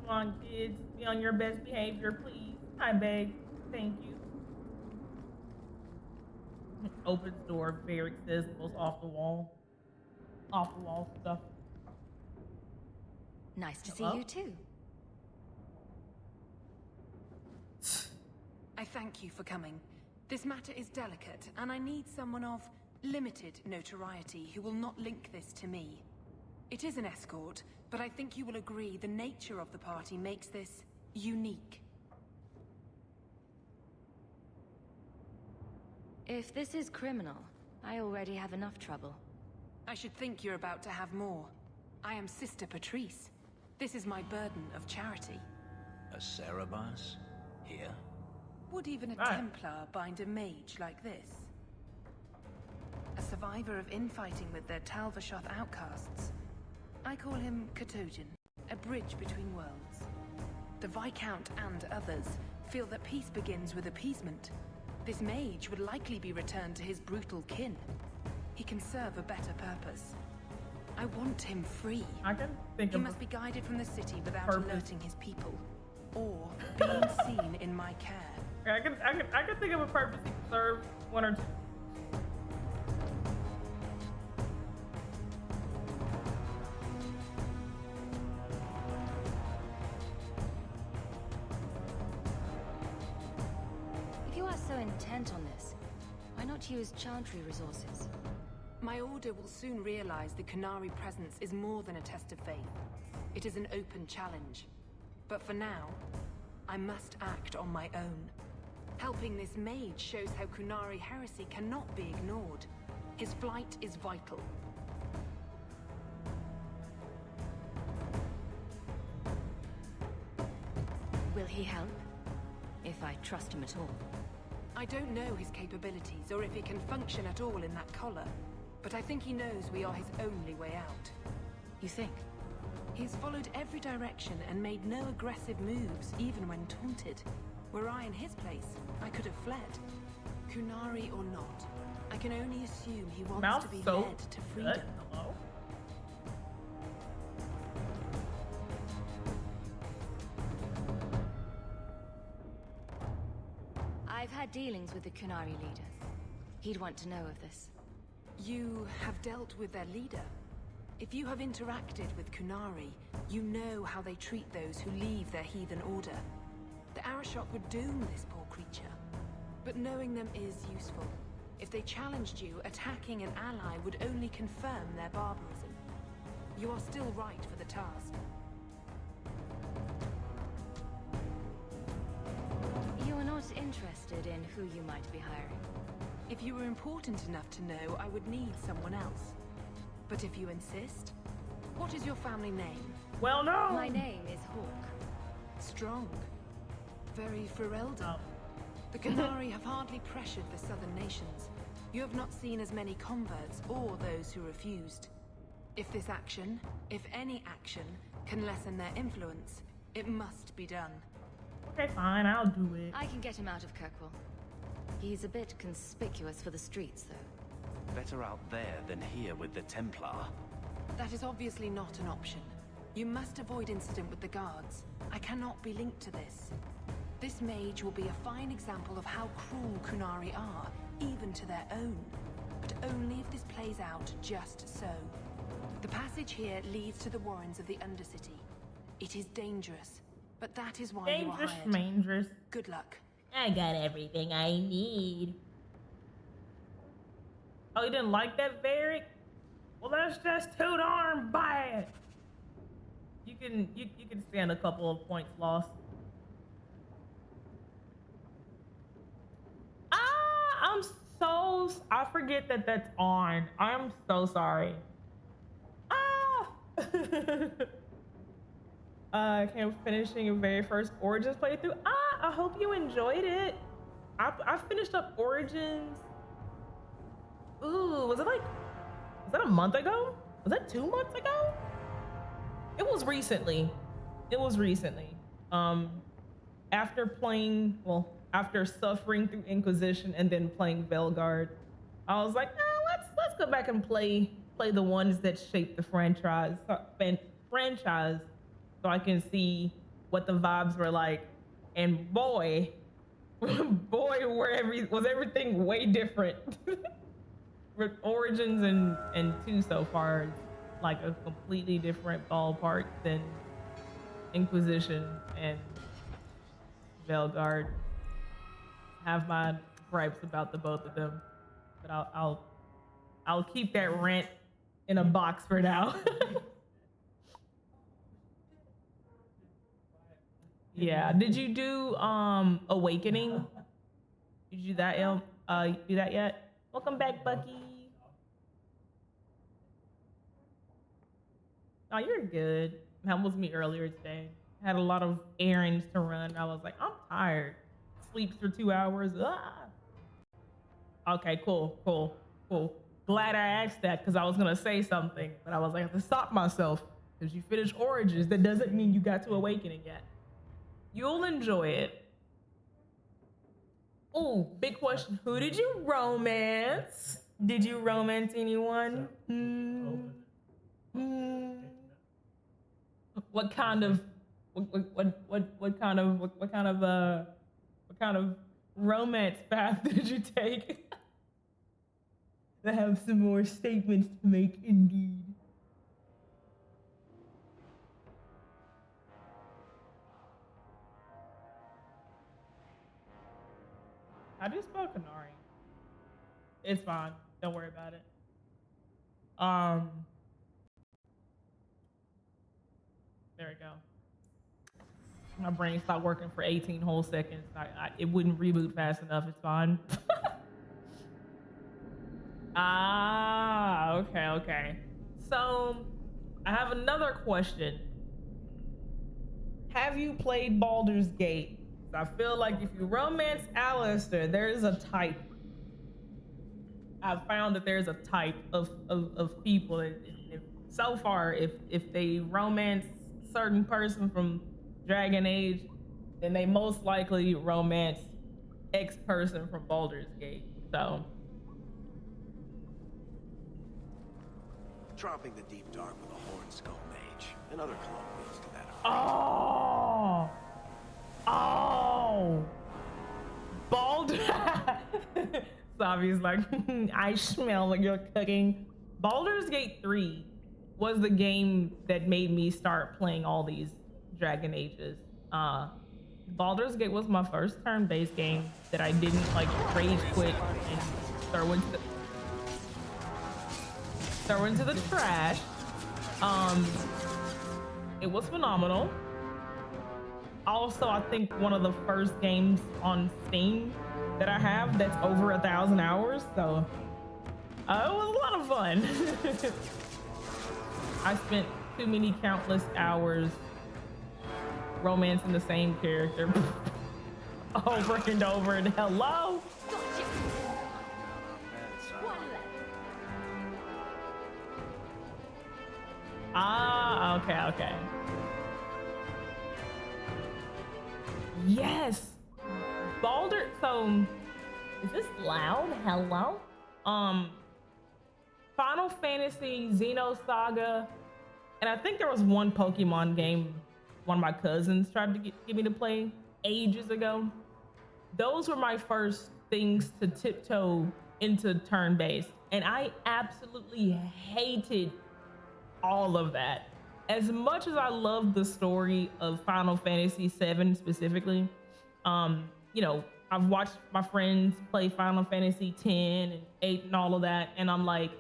S1: Come on, kids. Be on your best behavior, please. I beg. Thank you. Opens door. Varric says the most off the wall stuff.
S13: Nice to
S1: Hello?
S13: see you too.
S4: I thank you for coming. This matter is delicate, and I need someone of limited notoriety who will not link this to me. It is an escort, but I think you will agree the nature of the party makes this unique.
S13: If this is criminal, I already have enough trouble.
S4: I should think you're about to have more. I am Sister Patrice. This is my burden of charity.
S12: A Cerebas? Here?
S4: Would even a Templar bind a mage like this? A survivor of infighting with their Tal Vashoth outcasts. I call him Katojan, a bridge between worlds. The Viscount and others feel that peace begins with appeasement. This mage would likely be returned to his brutal kin. He can serve a better purpose. I want him free.
S1: I can think
S4: He
S1: of
S4: must be guided from the city without
S1: purpose.
S4: alerting his people, or being seen in my care.
S1: I can think of a purpose he can serve. One or two.
S13: If you are so intent on this, why not use Chantry resources?
S4: My order will soon realize the Qunari presence is more than a test of faith. It is an open challenge. But for now, I must act on my own. Helping this mage shows how Qunari heresy cannot be ignored. His flight is vital.
S13: Will he help? if I trust him at all.
S4: I don't know his capabilities or if he can function at all in that collar, but I think he knows we are his only way out.
S13: You think?
S4: He's followed every direction and made no aggressive moves, even when taunted. Were I in his place, I could have fled. Kunari or not, I can only assume he wants to be led to freedom.
S1: Hello?
S13: I've had dealings with the Kunari leader. He'd want to know of this.
S4: You have dealt with their leader? If you have interacted with Kunari, you know how they treat those who leave their heathen order. The Arashok would doom this poor creature. But knowing them is useful. If they challenged you, attacking an ally would only confirm their barbarism. You are still right for the task.
S13: You're not interested in who you might be hiring?
S4: If you were important enough to know, I would need someone else. But if you insist, what is your family name?
S1: Well, no!
S13: My name is Hawk.
S4: Strong. Very Ferelden. The Kunari have hardly pressured the southern nations. You have not seen as many converts or those who refused. If this action, if any action, can lessen their influence, it must be done.
S1: Okay, fine, I'll do it.
S13: I can get him out of Kirkwall. He's a bit conspicuous for the streets, though.
S8: Better out there than here with the Templar.
S4: That is obviously not an option. You must avoid incident with the guards. I cannot be linked to this. This mage will be a fine example of how cruel Kunari are, even to their own. But only if this plays out just so. The passage here leads to the warrens of the Undercity. It is dangerous, but that is why you are hired.
S1: Dangerous.
S4: Good luck.
S14: I got everything I need.
S1: Oh, you didn't like that, Varric? Well, that's just too darn bad. You can stand a couple of points lost. I forget that that's on. I'm so sorry. Finishing your very first Origins playthrough. I hope you enjoyed it. I finished up Origins. Ooh, was that a month ago? Was that 2 months ago? It was recently. After suffering through Inquisition and then playing Veilguard, I was like, let's go back and play the ones that shaped the franchise, so I can see what the vibes were like. And boy, was everything way different. With Origins and 2 so far, it's like a completely different ballpark than Inquisition and Veilguard. Have my gripes about the both of them, but I'll keep that rant in a box for now. Yeah. Did you do Awakening? Did you do that yet? Welcome back, Bucky. Oh, you're good. That was me earlier today. I had a lot of errands to run. I was like, I'm tired. Sleeps for 2 hours. Okay, cool. Glad I asked that because I was gonna say something, but I was like, I have to stop myself because you finished Origins. That doesn't mean you got to Awakening yet. You'll enjoy it. Oh, big question. Who did you romance? Did you romance anyone? What kind of romance path did you take? I have some more statements to make, indeed. How do you spell Kunari? It's fine. Don't worry about it. There we go. My brain stopped working for 18 whole seconds. It wouldn't reboot fast enough. It's fine. Okay. So, I have another question. Have you played Baldur's Gate So I feel like if you romance Alistair, there is a type. I've found that there's a type of people. And so far, if they romance a certain person from Dragon Age, then they most likely romance X person from Baldur's Gate. So.
S5: Dropping the deep dark with a horned skull mage. Another colloquials to that.
S1: Oh! Baldur. Savi's like, I smell what you're cooking. Baldur's Gate 3 was the game that made me start playing all these Dragon Ages. Baldur's Gate was my first turn-based game that I didn't like rage quit and throw into the trash. It was phenomenal. Also, I think one of the first games on Steam that I have that's over 1,000 hours. So it was a lot of fun. I spent too many countless hours romancing the same character over and over. And hello. Ah, okay. Yes. Baldur, so is this loud? Hello? Final Fantasy, Xenosaga, and I think there was one Pokemon game one of my cousins tried to get me to play ages ago. Those were my first things to tiptoe into turn-based, and I absolutely hated all of that. As much as I love the story of Final Fantasy VII specifically, you know, I've watched my friends play Final Fantasy X and 8 and all of that, and I'm like,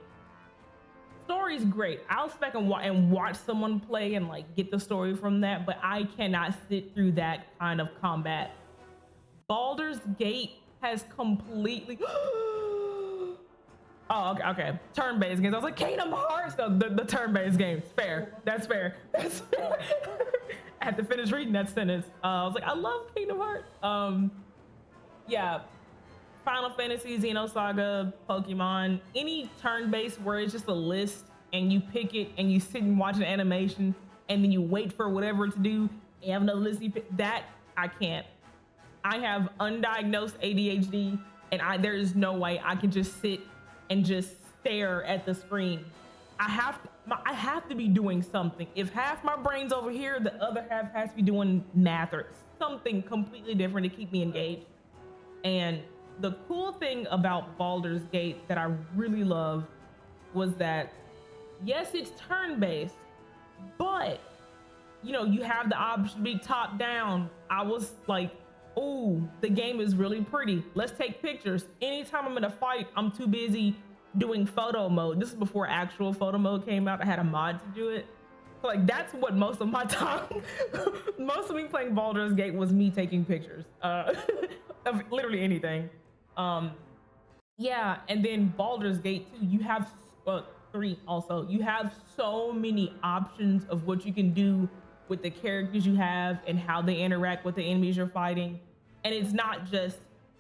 S1: story's great. I'll spec and watch someone play and like get the story from that, but I cannot sit through that kind of combat. Baldur's Gate has completely oh, okay. Turn-based games. I was like, Kingdom Hearts, the turn-based games. Fair. That's fair. That's fair. I had to finish reading that sentence. I was like, I love Kingdom Hearts. Yeah. Final Fantasy, Xenosaga, Pokemon, any turn-based where it's just a list and you pick it and you sit and watch an animation and then you wait for whatever to do. You have another list you pick. That I can't. I have undiagnosed ADHD and there is no way I can just sit and just stare at the screen. I have to be doing something. If half my brain's over here, the other half has to be doing math or something completely different to keep me engaged. And the cool thing about Baldur's Gate that I really love was that, yes, it's turn-based, but you know, you have the option to be top down. I was like, oh, the game is really pretty. Let's take pictures. Anytime I'm in a fight, I'm too busy doing photo mode. This is before actual photo mode came out. I had a mod to do it. So like, that's what most of my time, most of me playing Baldur's Gate was me taking pictures of literally anything. Yeah, and then Baldur's Gate 2, you have 3 also. You have so many options of what you can do with the characters you have and how they interact with the enemies you're fighting. And it's not just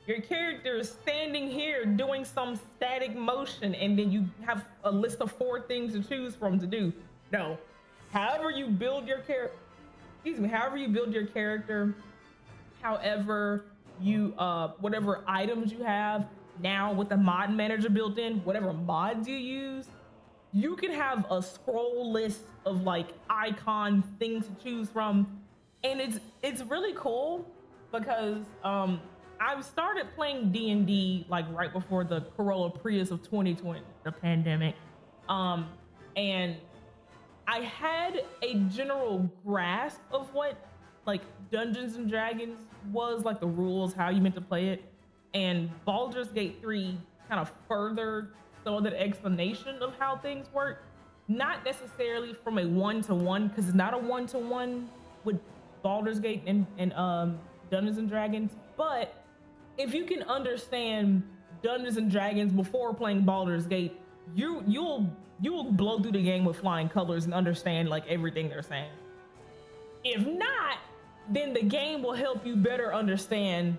S1: your character is standing here doing some static motion and then you have a list of 4 things to choose from to do. No, however you build your character, however you build your character, however you, whatever items you have now with the mod manager built in, whatever mods you use, you can have a scroll list of like icon things to choose from. And it's really cool because I started playing D&D like right before the Corolla Prius of 2020, the pandemic. And I had a general grasp of what like Dungeons and Dragons was, like the rules, how you meant to play it. And Baldur's Gate 3 kind of furthered some of that explanation of how things work. Not necessarily from a one-to-one, because it's not a one-to-one with Baldur's Gate and Dungeons and Dragons, but if you can understand Dungeons and Dragons before playing Baldur's Gate, you'll blow through the game with flying colors and understand like everything they're saying. If not, then the game will help you better understand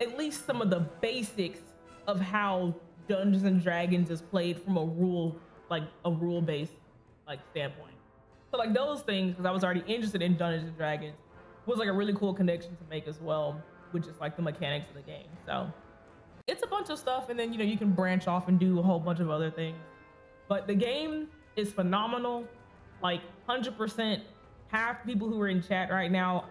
S1: at least some of the basics of how Dungeons and Dragons is played from a rule-based like standpoint. So like those things, because I was already interested in Dungeons and Dragons, was like a really cool connection to make as well, which is like the mechanics of the game. So it's a bunch of stuff, and then you can branch off and do a whole bunch of other things. But the game is phenomenal, like 100%. Half the people who are in chat right now,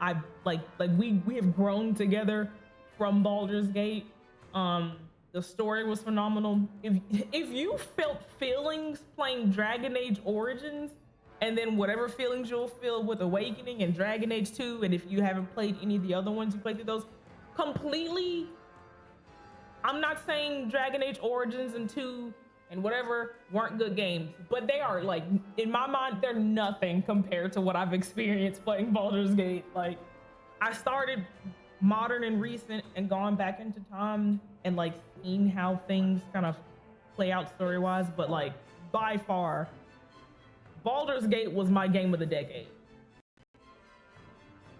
S1: we have grown together from Baldur's Gate. The story was phenomenal. If you felt feelings playing Dragon Age Origins, and then whatever feelings you'll feel with Awakening and Dragon Age 2, and if you haven't played any of the other ones, you played through those completely. I'm not saying Dragon Age Origins and 2 and whatever weren't good games, but they are, like, in my mind, they're nothing compared to what I've experienced playing Baldur's Gate. Like, I started modern and recent and gone back into time and like seen how things kind of play out story-wise, but like by far, Baldur's Gate was my game of the decade.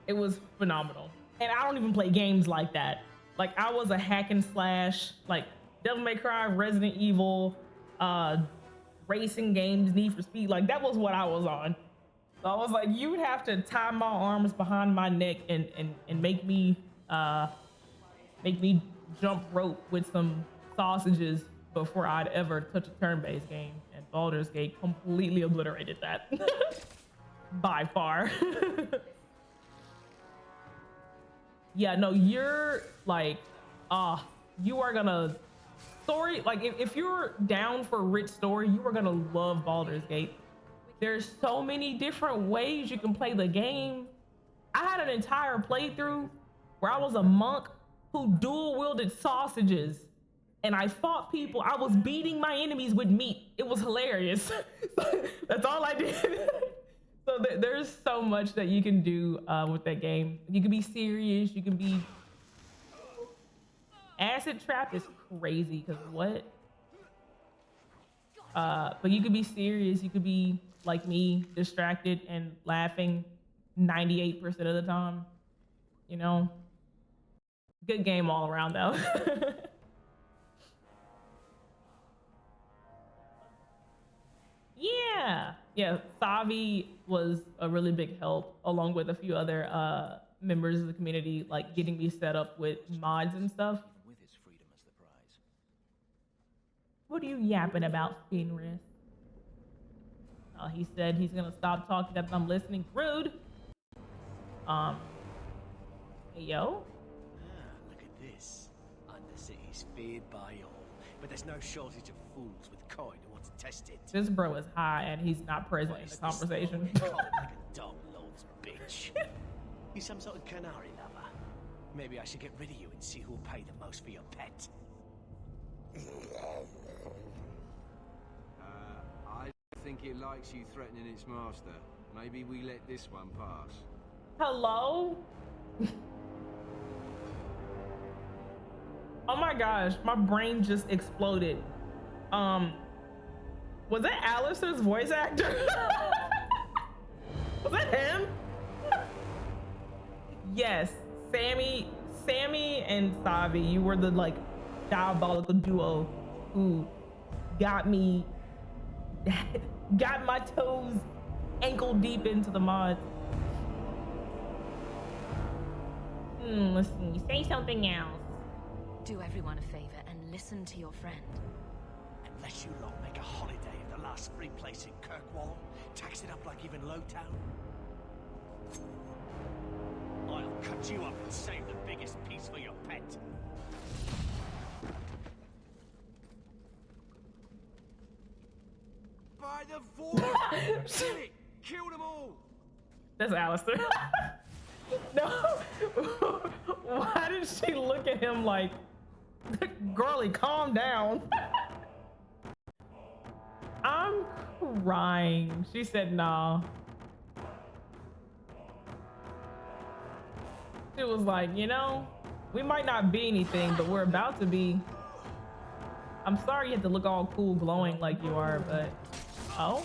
S1: It was phenomenal. And I don't even play games like that. Like, I was a hack and slash, like Devil May Cry, Resident Evil, racing games, Need for Speed. Like, that was what I was on. So I was like, you would have to tie my arms behind my neck and make me jump rope with some sausages before I'd ever touch a turn-based game. And Baldur's Gate completely obliterated that by far. Yeah, no, you're like, you are gonna story, like if you're down for rich story, you are gonna love Baldur's Gate. There's so many different ways you can play the game. I had an entire playthrough where I was a monk who dual wielded sausages, and I fought people. I was beating my enemies with meat. It was hilarious. That's all I did. So there's so much that you can do with that game. You can be serious. You can be... Acid Trap is crazy, because what? But you could be serious. You could be, like me, distracted and laughing 98% of the time. You know? Good game all around, though. Yeah, Savi was a really big help, along with a few other members of the community, like getting me set up with mods and stuff.
S12: With his freedom as the prize.
S1: What are you yapping about, Fenris? He said he's gonna stop talking that I'm listening. Rude. Hey, yo.
S16: Look at this. Undercity's feared by all, but there's no shortage of fools with coin who want to test it.
S1: This bro is high and he's not present in the conversation.
S16: Like a dumb lord's bitch. You some sort of canary lover? Maybe I should get rid of you and see who'll pay the most for your pet.
S10: I think it likes you threatening its master. Maybe we let this one pass.
S1: Hello? Oh my gosh, my brain just exploded. Was that Alistair's voice actor? Was that him? Yes, Sammy and Savi, you were the like diabolical duo who got me, got my toes ankle deep into the mods. Listen, you say something else.
S13: Do everyone a favor and listen to your friend.
S16: Unless you lot make a holiday of the last free place in Kirkwall, tax it up like even Lowtown, I'll cut you up and save the biggest piece for your pet.
S10: By the void! Kill it! Kill them all!
S1: That's Alistair. No. Why did she look at him like, girlie, calm down? I'm crying. She said nah. She was like, you know, we might not be anything, but we're about to be. I'm sorry you have to look all cool glowing like you are, but oh,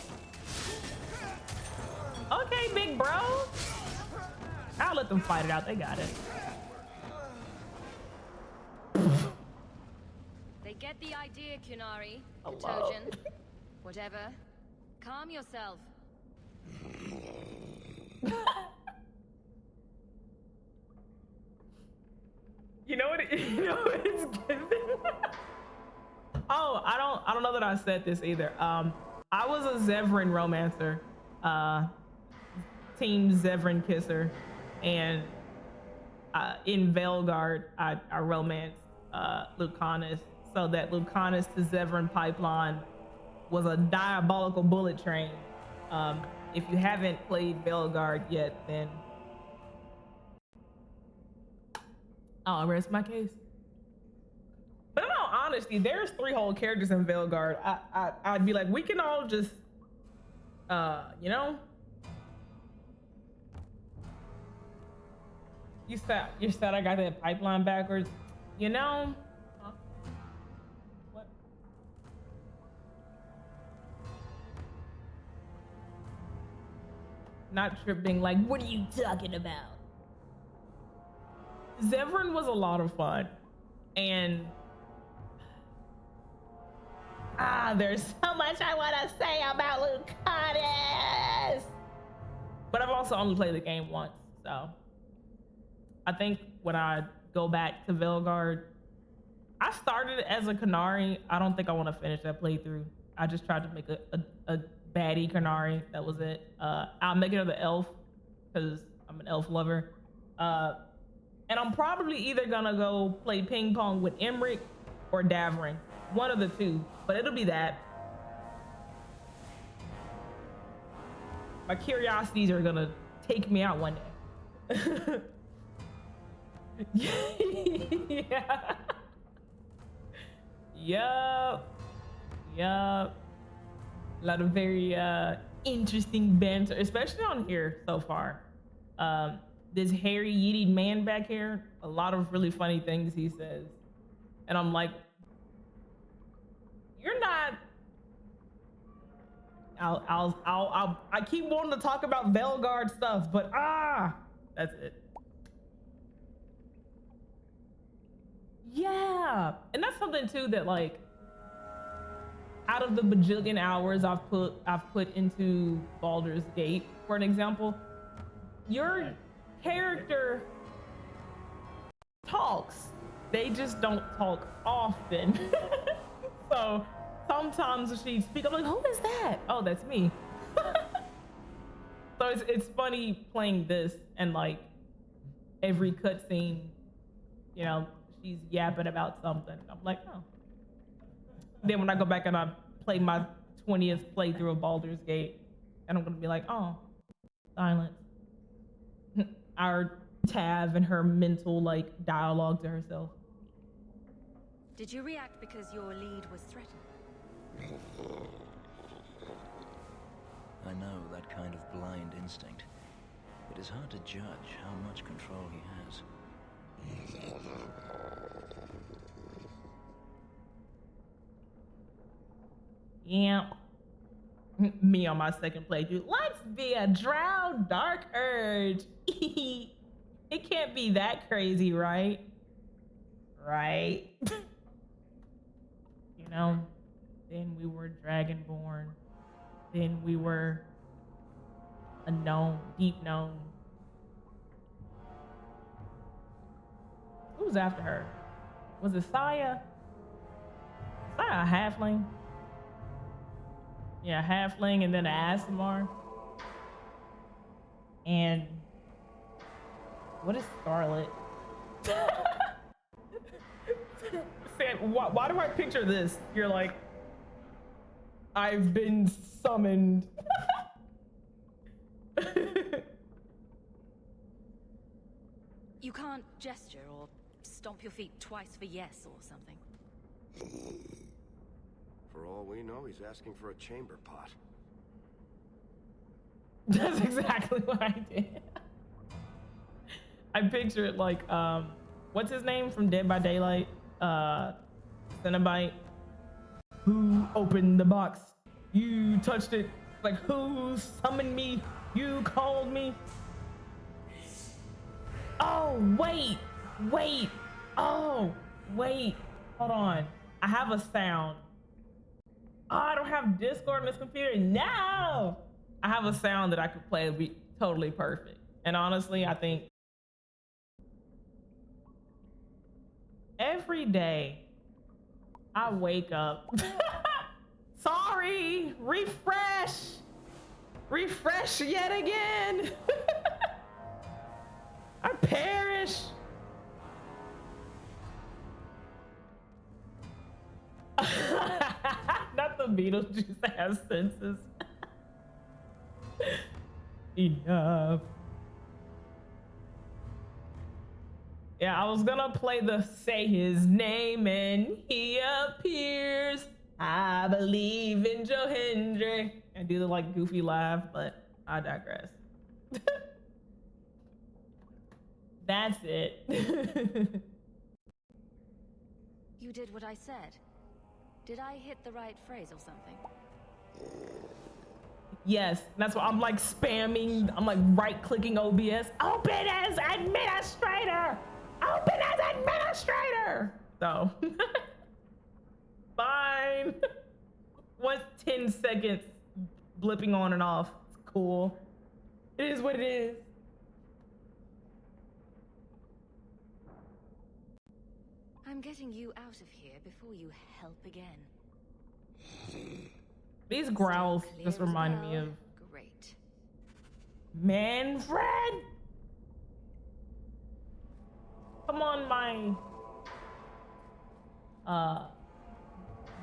S1: okay, big bro. I'll let them fight it out. They got it.
S13: They get the idea, Kunari.
S1: Hello.
S13: Tojan. Whatever. Calm yourself.
S1: You know what it's giving? Oh, I don't know that I said this either. I was a Zevran romancer, team Zevran kisser, and in Veilguard I romanced Lucanus, so that Lucanus to Zevran pipeline was a diabolical bullet train. If you haven't played Veilguard yet, then I'll rest my case. But in all honesty, there's 3 whole characters in Veilguard. I'd be like, we can all just, you know? You said I got that pipeline backwards. You know? Huh? What? Not tripping, like, what are you talking about? Zevran was a lot of fun, and there's so much I want to say about Lucanus, but I've also only played the game once, so I think when I go back to Veilguard, I started as a Qunari. I don't think I want to finish that playthrough. I just tried to make a baddie Qunari. That was it. I'll make another elf because I'm an elf lover. And I'm probably either gonna go play ping pong with Emmerich or Davrin. One of the two, but it'll be that. My curiosities are gonna take me out one day. Yeah. Yup. A lot of very interesting banter, especially on here so far. This hairy yeeted man back here, a lot of really funny things he says, and I'm like, you're not. I keep wanting to talk about Veilguard stuff, but that's it. Yeah, and that's something too that, like, out of the bajillion hours I've put into Baldur's Gate, for an example, your character talks. They just don't talk often. So sometimes when she speaks, I'm like, who is that? Oh, that's me. So it's funny playing this, and like every cutscene, you know, she's yapping about something. I'm like, oh. Then when I go back and I play my 20th playthrough of Baldur's Gate, and I'm gonna be like, oh, silence. Our Tav and her mental, like, dialogue to herself.
S3: Did you react because your lead was threatened?
S12: I know that kind of blind instinct. It is hard to judge how much control he has.
S1: Yeah. Me on my second playthrough. Let's be a drow dark urge. It can't be that crazy, right? Right. You know, then we were Dragonborn. Then we were a gnome, deep gnome. Who was after her? Was it Saya? Saya a halfling? Yeah, halfling, and then an Aasimar. And what is Scarlet? Sam, why do I picture this? You're like, I've been summoned.
S13: You can't gesture or stomp your feet twice for yes or something.
S5: For all we know, he's asking for a chamber pot.
S1: That's exactly what I did. I picture it like, what's his name from Dead by Daylight? Cenobite. Who opened the box? You touched it. Like, who summoned me? You called me. Oh, wait. Wait. Oh, wait. Hold on. I have a sound. Oh, I don't have Discord on this computer. No! I have a sound that I could play and be totally perfect. And honestly, I think every day I wake up. Sorry, refresh. Refresh yet again. I perish. Not the Beetlejuice has senses. Enough. Yeah, I was gonna play the say his name and he appears. I believe in Joe Hendry. And do the like goofy laugh, but I digress. That's it.
S13: You did what I said. Did I hit the right phrase or something?
S1: Yes, that's why I'm like spamming. I'm like right clicking OBS. Open as administrator. Open as administrator. So fine. What's 10 seconds blipping on and off? It's cool. It is what it is.
S13: I'm getting you out of here before you help again.
S1: These growls just remind me of
S13: Great.
S1: Manfred. Come on, my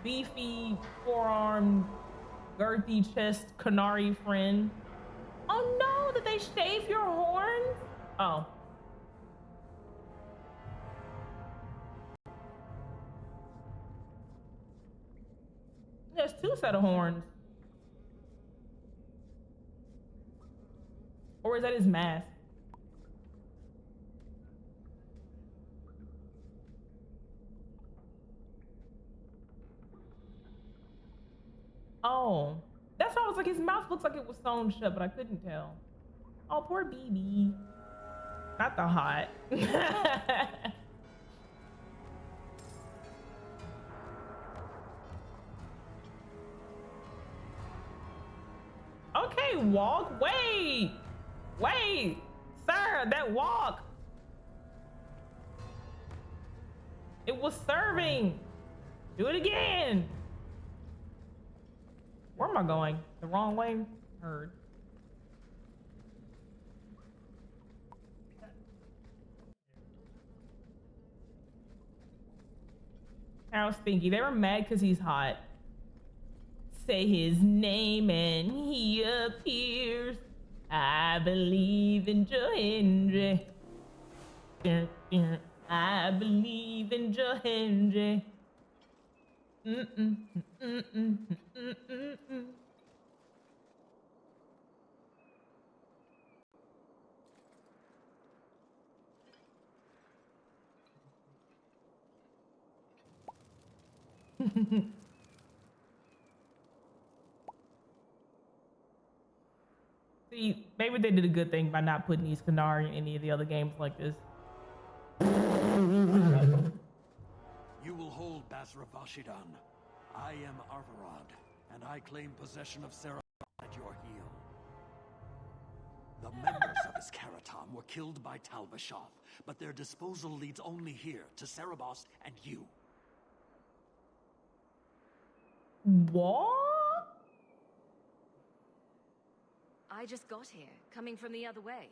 S1: beefy forearm, girthy chest, canary friend. Oh no, did they shave your horns? Oh. There's 2 sets of horns. Or is that his mask? Oh, that's why I was like, his mouth looks like it was sewn shut, but I couldn't tell. Oh, poor BB. Not the hot. Okay, walk. Wait. Wait. Sir, that walk. It was serving. Do it again. Where am I going? The wrong way? Heard. How's Stinky? They were mad because he's hot. Say his name and he appears. I believe in Joe Hendry. I believe in Joe Hendry. See, maybe they did a good thing by not putting these Canary in any of the other games like this.
S23: You will hold Basra Vashidan. I am Arvarad, and I claim possession of Seraph at your heel. The members of Iskaratam were killed by Tal-Vashoth, but their disposal leads only here, to Cerebos and you.
S1: What?
S13: I just got here, coming from the other way.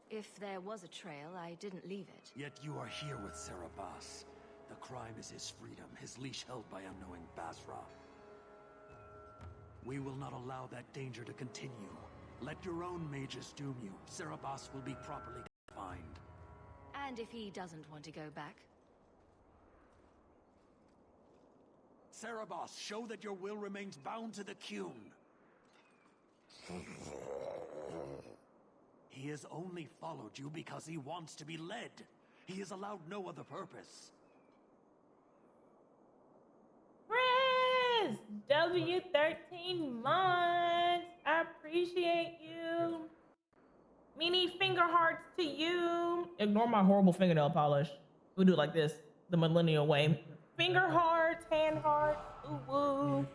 S13: If there was a trail, I didn't leave it.
S23: Yet you are here with Cerebos. The crime is his freedom, his leash held by unknowing Basra. We will not allow that danger to continue. Let your own mages doom you. Cerebos will be properly confined.
S13: And if he doesn't want to go back?
S23: Cerebos, show that your will remains bound to the Qun. He has only followed you because he wants to be led. He is allowed no other purpose.
S1: Chris! W13 months! I appreciate you. Mini finger hearts to you. Ignore my horrible fingernail polish. We'll do it like this, the millennial way. Finger hearts, hand hearts. Ooh, woo.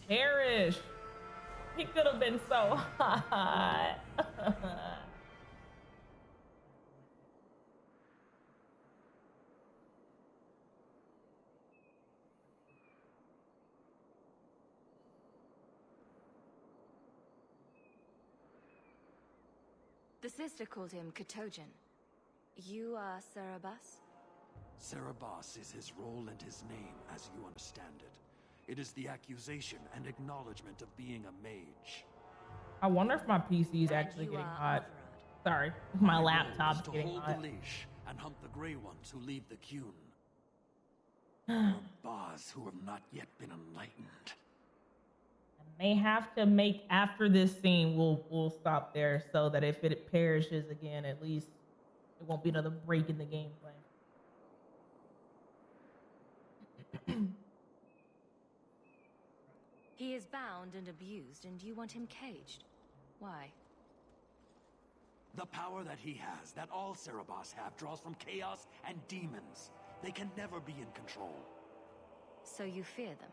S1: Perish. He could have been so hot.
S13: The sister called him Katojan. You are Sarabas?
S11: Sarabas is his role and his name, as you understand it. It is the accusation and acknowledgement of being a mage.
S1: I wonder if my PC is actually getting hot. Sorry, my laptop's
S11: to
S1: getting
S11: hold
S1: hot.
S11: the leash and hunt the Grey Ones who leave the Qun. Or Baz who have not yet been enlightened.
S1: May have to make after this scene. We'll stop there so that if it perishes again, at least it won't be another break in the gameplay.
S13: He is bound and abused, and you want him caged. Why?
S11: The power that he has, that all Sarabas have, draws from chaos and demons. They can never be in control.
S13: So you fear them?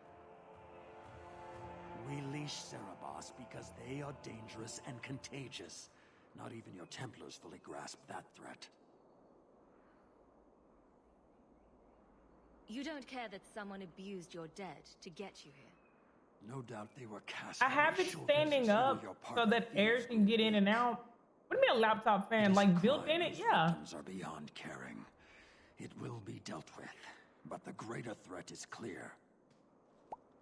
S11: We leash Sarabas because they are dangerous and contagious. Not even your Templars fully grasp that threat.
S13: You don't care that someone abused your dead to get you here?
S11: No doubt they were cast.
S1: I have it standing up so that air can get in and out. What do you mean a laptop fan? Like built in it? Yeah.
S11: Victims are beyond caring. It will be dealt with, but the greater threat is clear.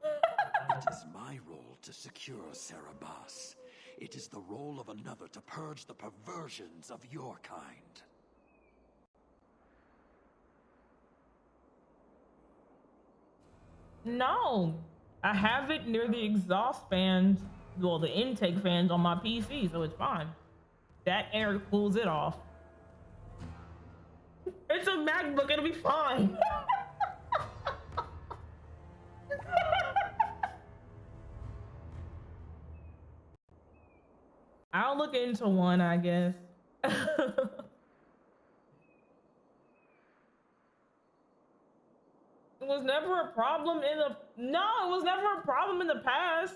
S11: It is my role to secure Sarabas. It is the role of another to purge the perversions of your kind.
S1: No, I have it near the exhaust fans, well, the intake fans on my PC, so it's fine. That air cools it off. It's a MacBook, it'll be fine. I'll look into one, I guess. It was never a problem in the it was never a problem in the past.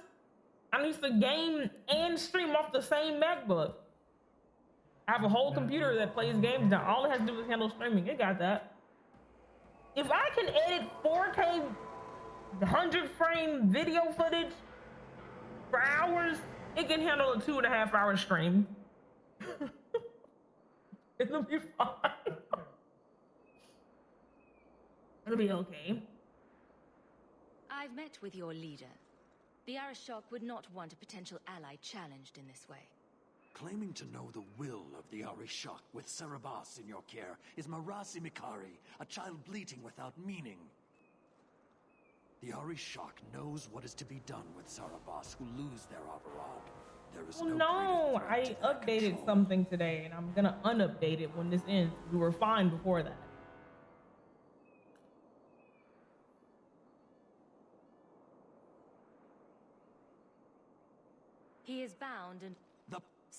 S1: I used to game and stream off the same MacBook. I have a whole computer that plays games now. All it has to do is handle streaming. It got that. If I can edit 4K 100 frame video footage for hours, it can handle a 2.5 hour stream. It'll be fine. It'll be okay.
S13: I've met with your leader. The Arishok would not want a potential ally challenged in this way.
S11: Claiming to know the will of the Arishok with Sarabas in your care is Marasi Mikari, a child bleating without meaning. The Arishok knows what is to be done with Sarabas who lose their Avarad. There is
S1: No, I updated something today, and I'm gonna unupdate it when this ends. We were fine before that.
S13: He is bound and...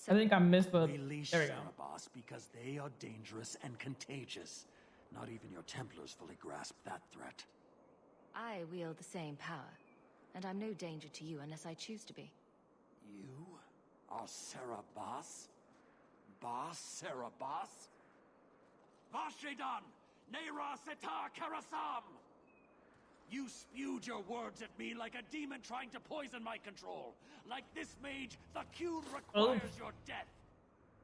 S1: I think I missed the...
S11: We leash
S1: There we go.
S11: Sarabas because they are dangerous and contagious. Not even your Templars fully grasp that threat.
S13: I wield the same power, and I'm no danger to you unless I choose to be.
S11: You are Sarabas? Bas Sarabas? Vashidan! Neira Setar Karasam! You spewed your words at me like a demon trying to poison my control. Like this mage, the Qun requires your death.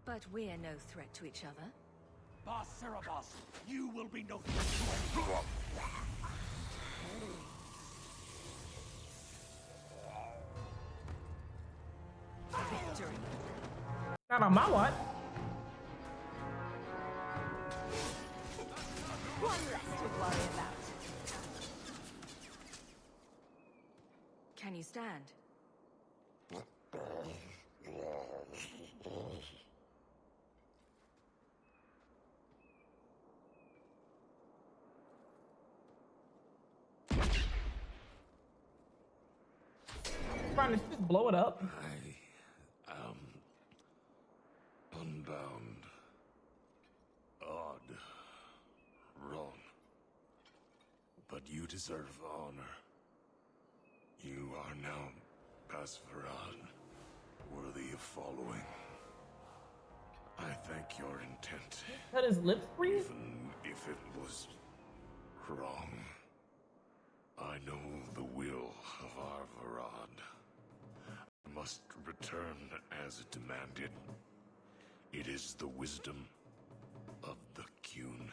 S13: But we're no threat to each other.
S11: Bas Sarabas, you will be no threat to anyone.
S13: Victory.
S1: Not on my watch.
S6: One less to worry about.
S13: Can you stand?
S1: blow it up.
S18: I am unbound, odd, wrong. But you deserve honor. You are now Pasvaran, worthy of following. I thank your intent.
S1: Cut his lips freeze?
S18: Even if it was wrong. I know the will of Arvarad. I must return as demanded. It is the wisdom of the Qun.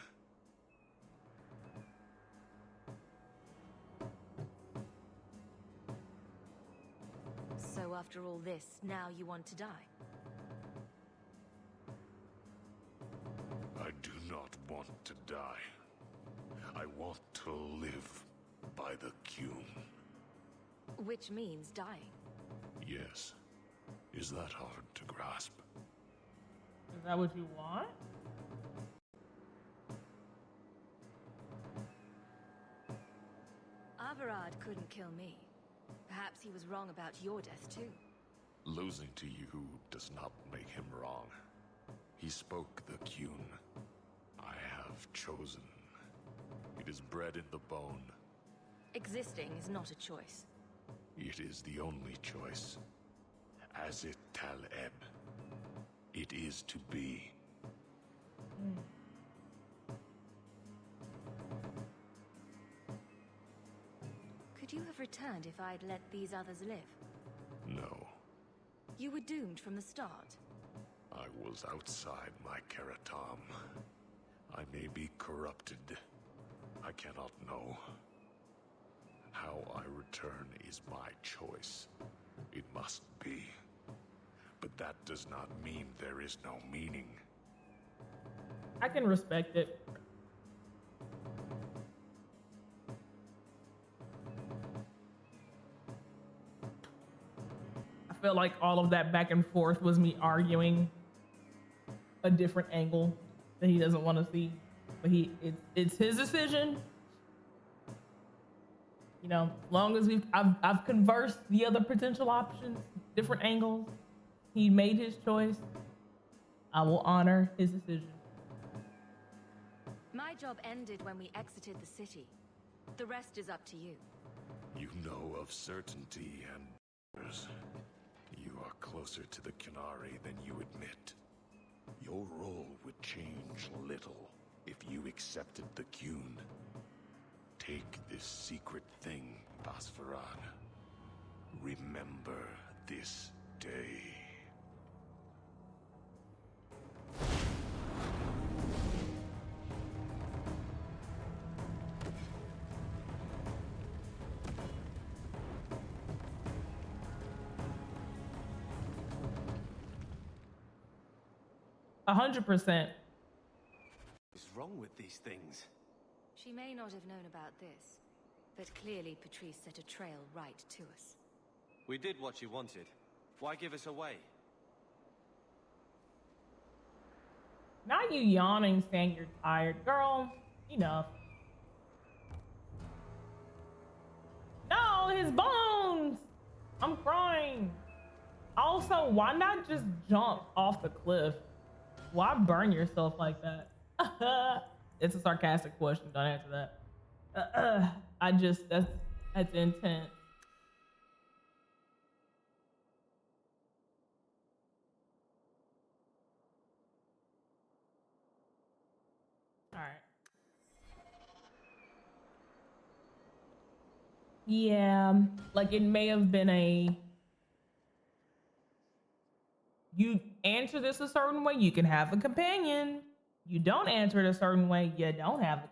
S13: So after all this, now you want to die?
S18: I do not want to die. I want to live by the Qun.
S13: Which means dying.
S18: Yes. Is that hard to grasp?
S1: Is that what you want?
S13: Arvarad couldn't kill me. Perhaps he was wrong about your death too.
S18: Losing to you does not make him wrong. He spoke the Qun. I have chosen. It is bred in the bone.
S13: Existing is not a choice.
S18: It is the only choice. As it Tal-Eb. It is to be.
S13: Could you have returned if I'd let these others live?
S18: No.
S13: You were doomed from the start.
S18: I was outside my Karatam. I may be corrupted. I cannot know. How I return is my choice. It must be. But that does not mean there is no meaning.
S1: I can respect it. I feel like all of that back and forth was me arguing a different angle that he doesn't want to see. But it's his decision. You know, as long as I've conversed the other potential options, different angles. He made his choice. I will honor his decision.
S13: My job ended when we exited the city. The rest is up to you.
S18: You know of certainty and others. You are closer to the Qunari than you admit. Your role would change little if you accepted the Qun. Take this secret thing, Pasvaran. Remember this day.
S1: 100%.
S16: What's wrong with these things?
S13: She may not have known about this, but clearly Patrice set a trail right to us.
S20: We did what you wanted. Why give us away?
S1: Now you yawning, saying you're tired. Girl, enough. No, his bones! I'm crying. Also, why not just jump off the cliff? Why burn yourself like that? It's a sarcastic question. Don't answer that. That's intense. All right. Yeah, like it may have been you answer this a certain way, you can have a companion. You don't answer it a certain way, you don't have a